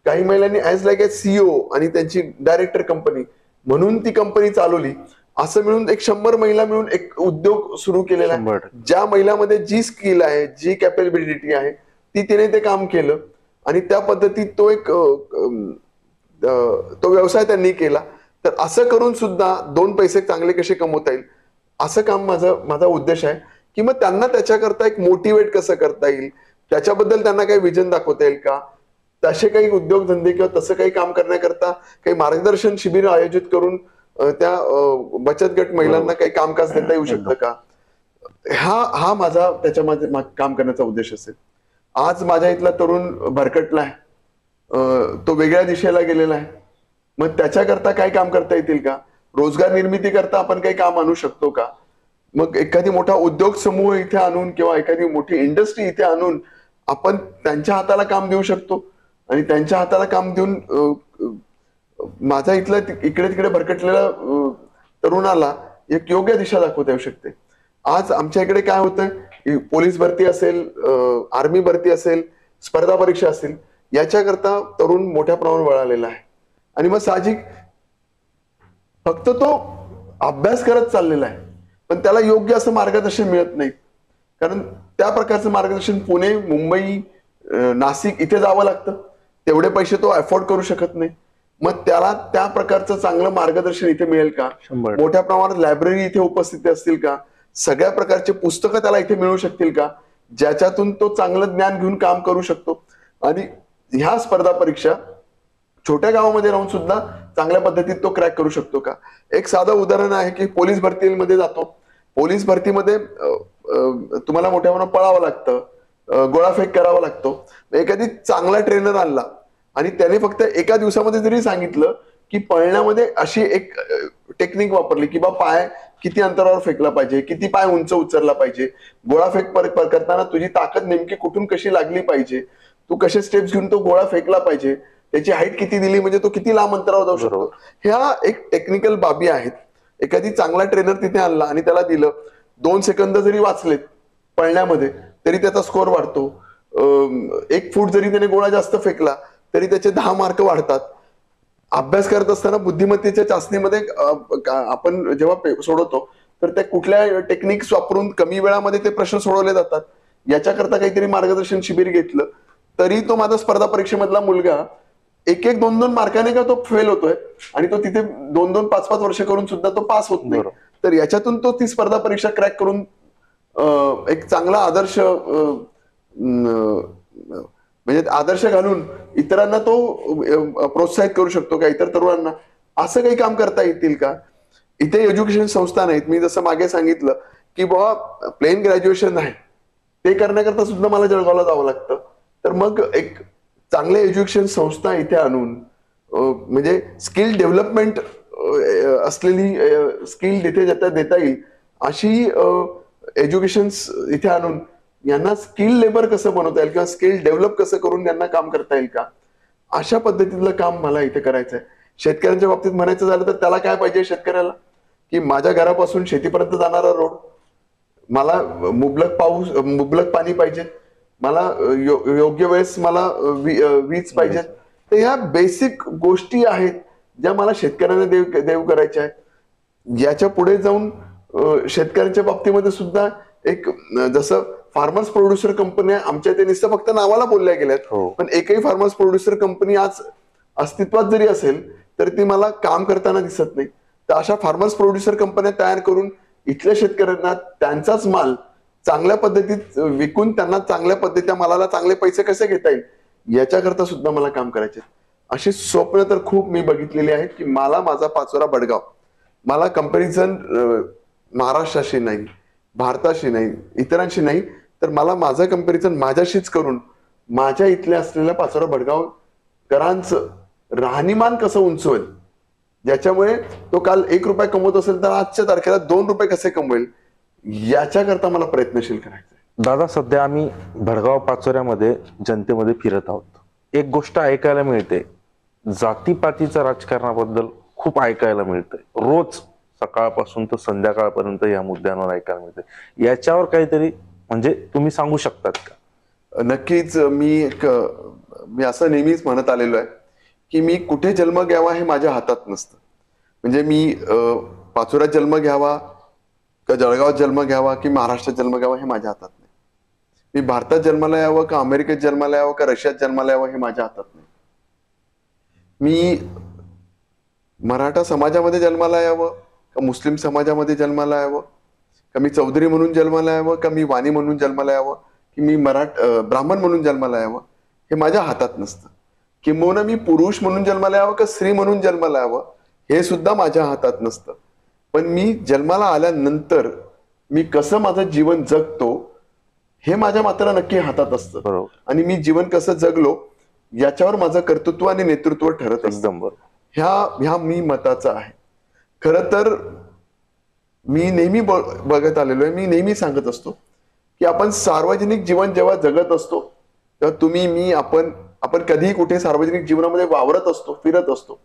काही महिलांनी ऍज लाईक ए सीईओ आणि त्यांची डायरेक्टर कंपनी म्हणून ती कंपनी चालवली. असं मिळून 100 महिला मिळून एक उद्योग सुरू केलेला आहे. ज्या महिलांमध्ये जी स्किल आहे, जी कॅपेबिलिटी आहे ती तिने ते काम केलं आणि त्या पद्धतीत तो व्यवसाय त्यांनी केला. तर असं करून सुद्धा 2 पैसे चांगले कसे कमवता येईल असं काम माझा उद्देश आहे. की मग त्यांना त्याच्याकरता एक मोटिवेट कसं करता येईल, त्याच्याबद्दल त्यांना काही विजन दाखवता येईल का? तसे काही उद्योगधंदे किंवा तसं काही काम करण्याकरता काही मार्गदर्शन शिबिर आयोजित करून त्या बचत गट महिलांना काही कामकाज देता येऊ शकतं का? हा माझा त्याच्यामध्ये काम करण्याचा उद्देश असेल. आज माझ्या इथला तरुण भरकटला आहे, तो वेगळ्या दिशेला गेलेला आहे. मग त्याच्याकरता काय काम करता येतील का? रोजगार निर्मिती करता आपण काही काम आणू शकतो का? मग एखादी मोठा उद्योग समूह इथे आणून किंवा एखादी मोठी इंडस्ट्री इथे आणून आपण त्यांच्या हाताला काम देऊ शकतो आणि त्यांच्या हाताला काम देऊन माझा इथला इकडे तिकडे भरकटलेला तरुणाला एक योग्य दिशा दाखवता येऊ शकते. आज आमच्या इकडे काय होतंय, पोलीस भरती असेल, आर्मी भरती असेल, स्पर्धा परीक्षा असेल, याच्याकरता तरुण मोठ्या प्रमाणावर वळालेला आहे. आणि मग साहजिक फक्त तो अभ्यास करत चाललेला आहे, पण त्याला योग्य असं मार्गदर्शन मिळत नाही. कारण त्या प्रकारचं मार्गदर्शन पुणे, मुंबई, नाशिक इथे जावं लागतं. तेवढे पैसे तो अफोर्ड करू शकत नाही. मग त्याला त्या प्रकारचं चांगलं मार्गदर्शन इथे मिळेल का? मोठ्या प्रमाणात लायब्ररी इथे उपस्थित असतील का? सगळ्या प्रकारचे पुस्तकं त्याला इथे मिळू शकतील का, ज्याच्यातून तो चांगलं ज्ञान घेऊन काम करू शकतो? आणि ह्या स्पर्धा परीक्षा छोट्या गावामध्ये राहून सुद्धा चांगल्या पद्धतीत तो क्रॅक करू शकतो का? एक साधं उदाहरण आहे की पोलीस भरतीमध्ये जातो, पोलीस भरतीमध्ये तुम्हाला मोठ्या प्रमाणात पळावं लागतं, गोळाफेक करावा लागतो. एखादी चांगला ट्रेनर आणला आणि त्याने फक्त एका दिवसामध्ये जरी सांगितलं की पळण्यामध्ये अशी एक टेक्निक वापरली की बा पाय किती अंतरावर फेकला पाहिजे, किती पाय उंच उचलला पाहिजे, गोळाफेक करताना तुझी ताकद नेमकी कुठून कशी लागली पाहिजे, तू कसे स्टेप्स घेऊन तो गोळा फेकला पाहिजे, त्याची हाईट किती दिली म्हणजे तो किती लांब अंतरावर जाऊ शकतो. ह्या एक टेक्निकल बाबी आहेत. एखादी चांगला ट्रेनर तिथे आणला आणि त्याला दिलं, 2 सेकंद जरी वाचलेत पळण्यामध्ये तरी त्याचा स्कोर वाढतो. 1 फूट जरी त्याने गोळा जास्त फेकला तरी त्याचे 10 मार्क वाढतात. अभ्यास करत असताना बुद्धिमत्तेच्या चाचणीमध्ये आपण जेव्हा सोडवतो तर त्या कुठल्या टेक्निक्स वापरून कमी वेळामध्ये ते प्रश्न सोडवले जातात. याच्याकरता काहीतरी मार्गदर्शन शिबिर घेतलं तरी तो माझा स्पर्धा परीक्षेमधला मुलगा 1-1, 2-2 मार्काने का तो फेल होतोय आणि तो तिथे 2-2, 5-5 वर्ष करून सुद्धा तो पास होत नाही. तर याच्यातून तो ती स्पर्धा परीक्षा क्रॅक करून एक चांगला आदर्श म्हणजे आदर्श घालून इतरांना तो प्रोत्साहित करू शकतो का, इतर तरुणांना असं काही काम करता येतील का? इथे एज्युकेशन संस्था नाहीत. मी जसं मागे सांगितलं की बाबा प्लेन ग्रॅज्युएशन आहे, ते करण्याकरता सुद्धा मला जळगावला जावं लागतं. तर मग एक चांगले एज्युकेशन संस्था इथे आणून म्हणजे स्किल डेव्हलपमेंट असलेली स्किल तिथे देता येईल अशी एज्युकेशन इथे आणून यांना स्किल लेबर कसं बनवता येईल किंवा स्किल डेव्हलप कसं करून यांना काम करता येईल का, अशा पद्धतीतलं काम मला इथे करायचं आहे. शेतकऱ्यांच्या बाबतीत म्हणायचं झालं तर त्याला काय पाहिजे शेतकऱ्याला, की माझ्या घरापासून शेतीपर्यंत जाणारा रोड, मला मुबलक पाणी पाहिजे, मला योग्य वेळेस मला वीज पाहिजे. तर ह्या बेसिक गोष्टी आहेत ज्या मला शेतकऱ्यांना देव करायच्या आहेत. याच्या पुढे जाऊन शेतकऱ्यांच्या बाबतीमध्ये सुद्धा एक जसं फार्मर्स प्रोड्युसर कंपन्या आमच्या इथे नुसतं फक्त नावाला बोलल्या गेल्यात, पण एकही फार्मर्स प्रोड्युसर कंपनी आज अस्तित्वात जरी असेल तर ती मला काम करताना दिसत नाही. तर अशा फार्मर्स प्रोड्युसर कंपन्या तयार करून इथल्या शेतकऱ्यांना त्यांचाच माल चांगल्या पद्धतीत विकून त्यांना चांगल्या पद्धतीच्या मालाला चांगले पैसे कसे घेता येईल याच्याकरता सुद्धा मला काम करायचे. अशी स्वप्न तर खूप मी बघितलेली आहेत की मला माझा पाचोरा बडगाव, मला कंपॅरिझन महाराष्ट्राशी नाही, भारताशी नाही, इतरांशी नाही, तर मला माझं कंपॅरिझन माझ्याशीच करून माझ्या इथल्या असलेल्या पाचोरा बडगावकरांचं राहणीमान कसं उंचवेल, ज्याच्यामुळे तो काल 1 रुपया कमवत असेल तर आजच्या तारखेला 2 रुपये कसे कमवेल, याच्याकरता मला प्रयत्नशील करायचं. दादा, सध्या आम्ही भडगाव पाचोऱ्यामध्ये जनतेमध्ये फिरत आहोत. एक गोष्ट ऐकायला मिळते, जातीपातीच्या राजकारणाबद्दल खूप ऐकायला मिळतंय. रोज सकाळपासून तर संध्याकाळपर्यंत या मुद्द्यांवर ऐकायला मिळते. याच्यावर काहीतरी म्हणजे तुम्ही सांगू शकतात का? नक्कीच. मी असं नेहमीच म्हणत आलेलो आहे की मी कुठे जन्म घ्यावा हे माझ्या हातात नसतं. म्हणजे मी पाचोऱ्यात जन्म घ्यावा का जळगावात जन्म घ्यावा की महाराष्ट्रात जन्म घ्यावा हे माझ्या हातात नाही. मी भारतात जन्माला यावं का अमेरिकेत जन्माला यावं का रशियात जन्माला यावं हे माझ्या हातात नाही. मी मराठा समाजामध्ये जन्माला यावं का मुस्लिम समाजामध्ये जन्माला यावं, का मी चौधरी म्हणून जन्माला यावं का मी वाणी म्हणून जन्माला यावं की मी ब्राह्मण म्हणून जन्माला यावं हे माझ्या हातात नसतं. किंबहुना मी पुरुष म्हणून जन्माला यावं का स्त्री म्हणून जन्माला यावं हे सुद्धा माझ्या हातात नसतं. पण मी जन्माला आल्यानंतर मी कसं माझं जीवन जगतो हे माझ्या मात्र नक्की हातात असतं. आणि मी जीवन कसं जगलो याच्यावर माझं कर्तृत्व आणि नेतृत्व ठरत असतं. ह्या मी मताचा आहे. खरं तर मी नेहमी बघत आलेलो आहे, मी नेहमी सांगत असतो की आपण सार्वजनिक जीवन जेव्हा जगत असतो तेव्हा तुम्ही मी आपण कधीही कुठे सार्वजनिक जीवनामध्ये वावरत असतो, फिरत असतो.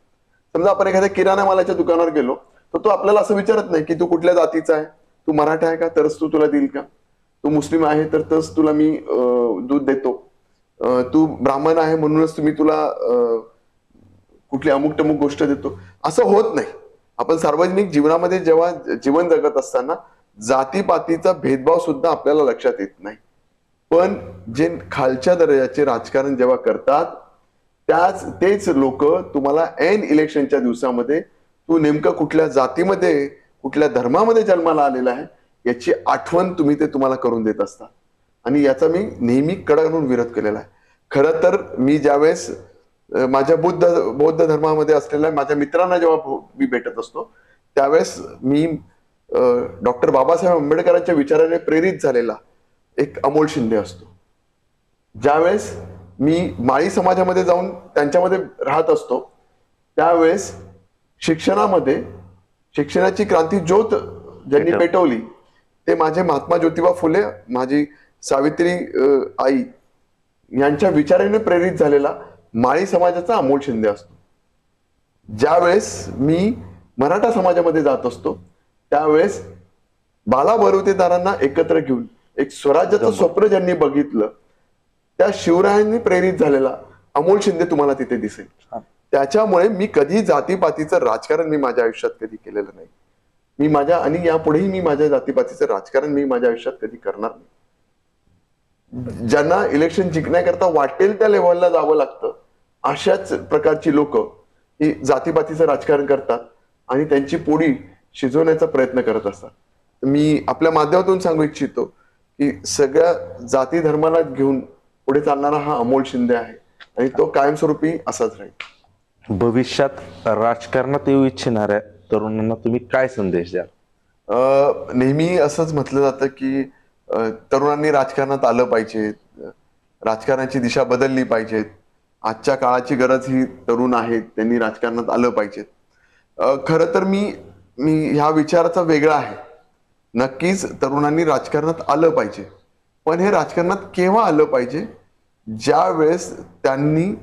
समजा आपण एखाद्या किराणा मालाच्या दुकानावर गेलो तर तो आपल्याला असं विचारत नाही की तू कुठल्या जातीचा आहे, तू मराठा आहे का तरच तू तुला देईल का, तू मुस्लिम आहे तर तच तुला मी दूध देतो, तू ब्राह्मण आहे म्हणूनच तुम्ही तुला कुठली अमुक टमुक गोष्ट देतो, असं होत नाही. आपण सार्वजनिक जीवनामध्ये जेव्हा जीवन जगत असताना जातीपातीचा भेदभाव सुद्धा आपल्याला लक्षात येत नाही. पण जे खालच्या दर्जाचे राजकारण जेव्हा करतात तेच लोक तुम्हाला ऐन इलेक्शनच्या दिवसामध्ये तू नेमकं कुठल्या जातीमध्ये कुठल्या धर्मामध्ये जन्माला आलेला आहे याची आठवण तुम्हाला करून देत असतात. आणि याचा मी नेहमी कडक म्हणून विरोध केलेला आहे. खरं तर मी ज्यावेळेस माझ्या बौद्ध धर्मामध्ये असलेल्या माझ्या मित्रांना जेव्हा मी भेटत असतो त्यावेळेस मी डॉक्टर बाबासाहेब आंबेडकरांच्या विचाराने प्रेरित झालेला एक अमोल शिंदे असतो. ज्यावेळेस मी माळी समाजामध्ये जाऊन त्यांच्यामध्ये राहत असतो त्यावेळेस शिक्षणाची क्रांती ज्योत ज्यांनी पेटवली ते माझे महात्मा ज्योतिबा फुले, माझी सावित्री आई यांच्या विचाराने प्रेरित झालेला माळी समाजाचा अमोल शिंदे असतो. ज्यावेळेस मी मराठा समाजामध्ये जात असतो त्यावेळेस बाला बरुतेदारांना एकत्र घेऊन एक स्वराज्याचं स्वप्न ज्यांनी बघितलं त्या शिवरायांनी प्रेरित झालेला अमोल शिंदे तुम्हाला तिथे दिसेल. त्याच्यामुळे मी कधी जातीपातीचं राजकारण मी माझ्या आयुष्यात कधी केलेलं नाही. मी माझ्या आणि यापुढेही मी माझ्या जातीपातीचं राजकारण मी माझ्या आयुष्यात कधी करणार नाही. ज्यांना इलेक्शन जिंकण्याकरता वाटेल त्या लेव्हलला जावं लागतं अशाच प्रकारची लोक ही जातीपातीचं राजकारण करतात आणि त्यांची पोळी शिजवण्याचा प्रयत्न करत असतात. मी आपल्या माध्यमातून सांगू इच्छितो की सगळ्या जाती धर्माला घेऊन पुढे चालणारा हा अमोल शिंदे आहे. आणि तो कायमस्वरूपी असाच राहील. भविष्यात राजकारणात येऊ इच्छिणाऱ्या तरुणांना तुम्ही काय संदेश द्याल? नेहमी असंच म्हटलं जातं की तरुणांनी राजकारणात आलं पाहिजे, राजकारणाची दिशा बदलली पाहिजे. आजच्या काळाची गरज ही तरुण आहेत, त्यांनी राजकारणात आलं पाहिजे. खरं तर मी मी ह्या विचाराचा वेगळा आहे. नक्कीच तरुणांनी राजकारणात आलं पाहिजे, पण हे राजकारणात केव्हा आलं पाहिजे? ज्या वेळेस त्यांनी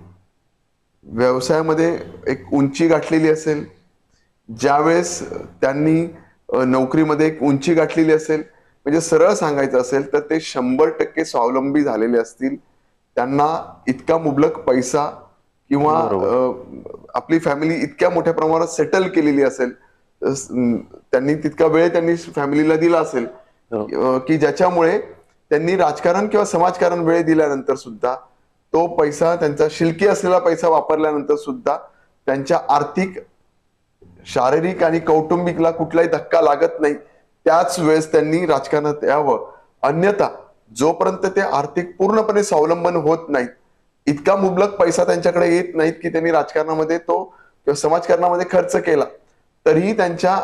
व्यवसायामध्ये एक उंची गाठलेली असेल, ज्यावेळेस त्यांनी नोकरीमध्ये एक उंची गाठलेली असेल, म्हणजे सरळ सांगायचं असेल तर ते 100% स्वावलंबी झालेले असतील. त्यांना इतका मुबलक पैसा किंवा आपली फॅमिली इतक्या मोठ्या प्रमाणात सेटल केलेली असेल, त्यांनी तितका वेळ त्यांनी फॅमिलीला दिला असेल की ज्याच्यामुळे त्यांनी राजकारण किंवा समाजकारण वेळ दिल्यानंतर सुद्धा तो पैसा, त्यांचा शिल्की असलेला पैसा वापरल्यानंतर सुद्धा त्यांच्या आर्थिक, शारीरिक आणि कौटुंबिकला कुठलाही धक्का लागत नाही. त्याच वेळेस त्यांनी राजकारणात यावं. अन्यथा जोपर्यंत ते आर्थिक पूर्णपणे स्वावलंबन होत नाहीत, इतका मुबलक पैसा त्यांच्याकडे येत नाहीत की त्यांनी राजकारणामध्ये तो किंवा समाजकारणामध्ये खर्च केला तरीही त्यांच्या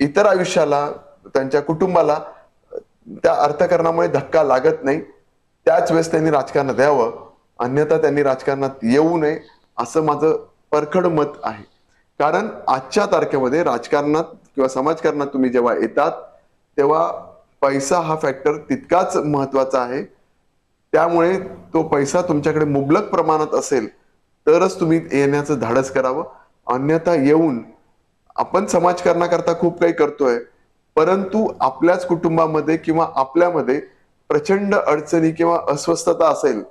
इतर आयुष्याला, त्यांच्या कुटुंबाला त्या अर्थकारणामुळे धक्का लागत नाही. त्याच वेळेस त्यांनी राजकारणात यावं, अन्यथा त्यांनी राजकारणात येऊ नये, असं माझं परखड मत आहे. कारण आजच्या तारखेमध्ये राजकारणात किंवा समाजकारणात तुम्ही जेव्हा येतात तेव्हा पैसा हा फॅक्टर तितकाच महत्वाचा आहे. त्यामुळे तो पैसा तुमच्याकडे मुबलक प्रमाणात असेल तरच तुम्ही येण्याचं धाडस करावं. अन्यथा येऊन आपण समाजकारणाकरता खूप काही करतोय, परंतु आपल्याच कुटुंबामध्ये किंवा आपल्यामध्ये प्रचंड अडचणी किंवा अस्वस्थता असेल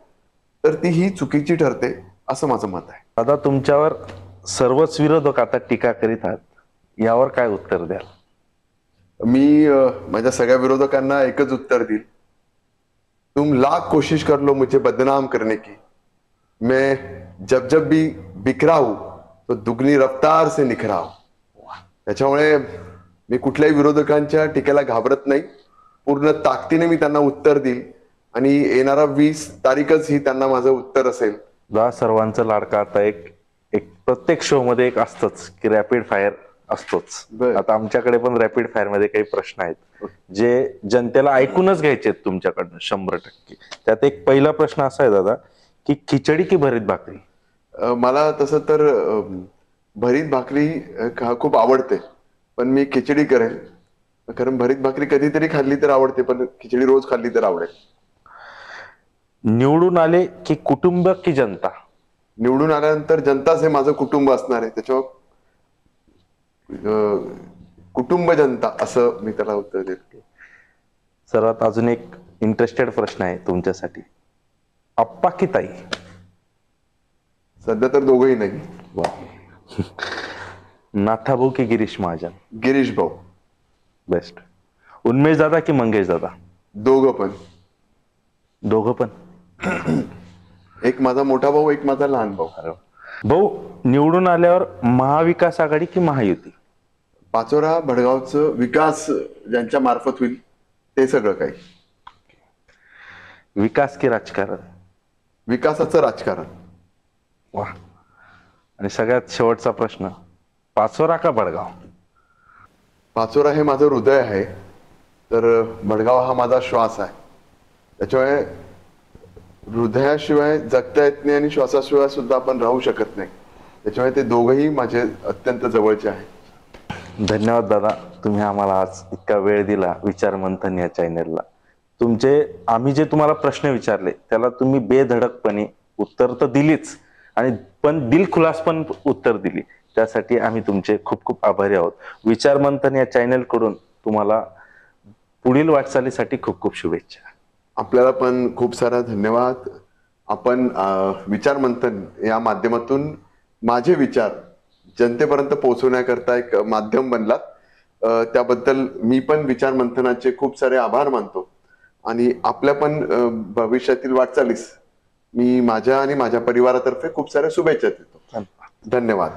तर ती ही चुकीची ठरते, असं माझं मत आहे. आता तुमच्यावर सर्वच विरोधक आता टीका करीत आहेत, यावर काय उत्तर द्याल? मी माझ्या सगळ्या विरोधकांना एकच उत्तर देईल, तुम लाख कोशिश कर लो मुझे बदनाम करने की, मैं जब जब भी बिखरा हूं तो दुगनी रफ्तार से निखरा हूं. त्याच्यामुळे मी कुठल्याही विरोधकांच्या टीकेला घाबरत नाही. पूर्ण ताकदीने मी त्यांना उत्तर देईल आणि येणारा 20 तारीखच ही त्यांना माझं उत्तर असेल. सर्वांचं लाडका आता एक एक प्रत्येक शो मध्ये एक असतंच की रॅपिड फायर असतोच. बरं. आता आमच्याकडे पण रॅपिड फायर मध्ये काही प्रश्न आहेत जे जनतेला ऐकूनच घ्यायचे आहेत तुमच्याकडनं 100%. त्यात एक पहिला प्रश्न असा आहे दादा की खिचडी की भरीत भाकरी? मला तसं तर भरीत भाकरी खूप आवडते, पण मी खिचडी करेन. कारण भरीत भाकरी कधीतरी खाल्ली तर आवडते, पण खिचडी रोज खाल्ली तर आवडेल. निवडून आले की कुटुंब की जनता? निवडून आल्यानंतर जनताच हे माझं कुटुंब असणार आहे. त्याच्यावर कुटुंब जनता असं मी त्याला उत्तर देतो. सर्वात अजून एक इंटरेस्टेड प्रश्न आहे तुमच्यासाठी, आप्पा की ताई? सध्या तर दोघंही नाही. नाथाभाऊ की गिरीश महाजन? गिरीश भाऊ. बेस्ट. उन्मेष दादा की मंगेश दादा? दोघं पण. दोघं पण. एक माझा मोठा भाऊ, एक माझा लहान भाऊ. भाऊ, निवडून आल्यावर महाविकास आघाडी की महायुती? पाचोरा भडगावचं विकास ज्यांच्या मार्फत होईल ते सगळं काही. विकास की राजकारण? विकासाचं राजकारण. वा. आणि सगळ्यात शेवटचा प्रश्न, पाचोरा का भडगाव? पाचोरा हे माझं हृदय आहे, तर भडगाव हा माझा श्वास आहे. त्याच्यामुळे हृदयाशिवाय जगता येत नाही आणि श्वासाशिवाय सुद्धा आपण राहू शकत नाही. त्याच्यामुळे ते दोघंही माझे अत्यंत जवळचे आहेत. धन्यवाद दादा, तुम्ही आम्हाला आज इतका वेळ दिला विचार मंथन या चॅनलला. आम्ही जे तुम्हाला प्रश्न विचारले त्याला तुम्ही बेधडकपणे उत्तर तर दिलीच, आणि पण दिलखुलास पण उत्तर दिली. त्यासाठी आम्ही तुमचे खूप खूप आभारी आहोत. विचार मंथन या चॅनल कडून तुम्हाला पुढील वाटचालीसाठी खूप खूप शुभेच्छा. आपल्याला पण खूप सारा धन्यवाद. आपण विचार मंथन या माध्यमातून माझे विचार जनतेपर्यंत पोहोचवण्याकरता एक माध्यम बनलात. त्याबद्दल मी पण विचार मंथनाचे खूप सारे आभार मानतो आणि आपल्या पण भविष्यातील वाटचालीस मी माझ्या आणि माझ्या परिवारातर्फे खूप साऱ्या शुभेच्छा देतो. धन्यवाद.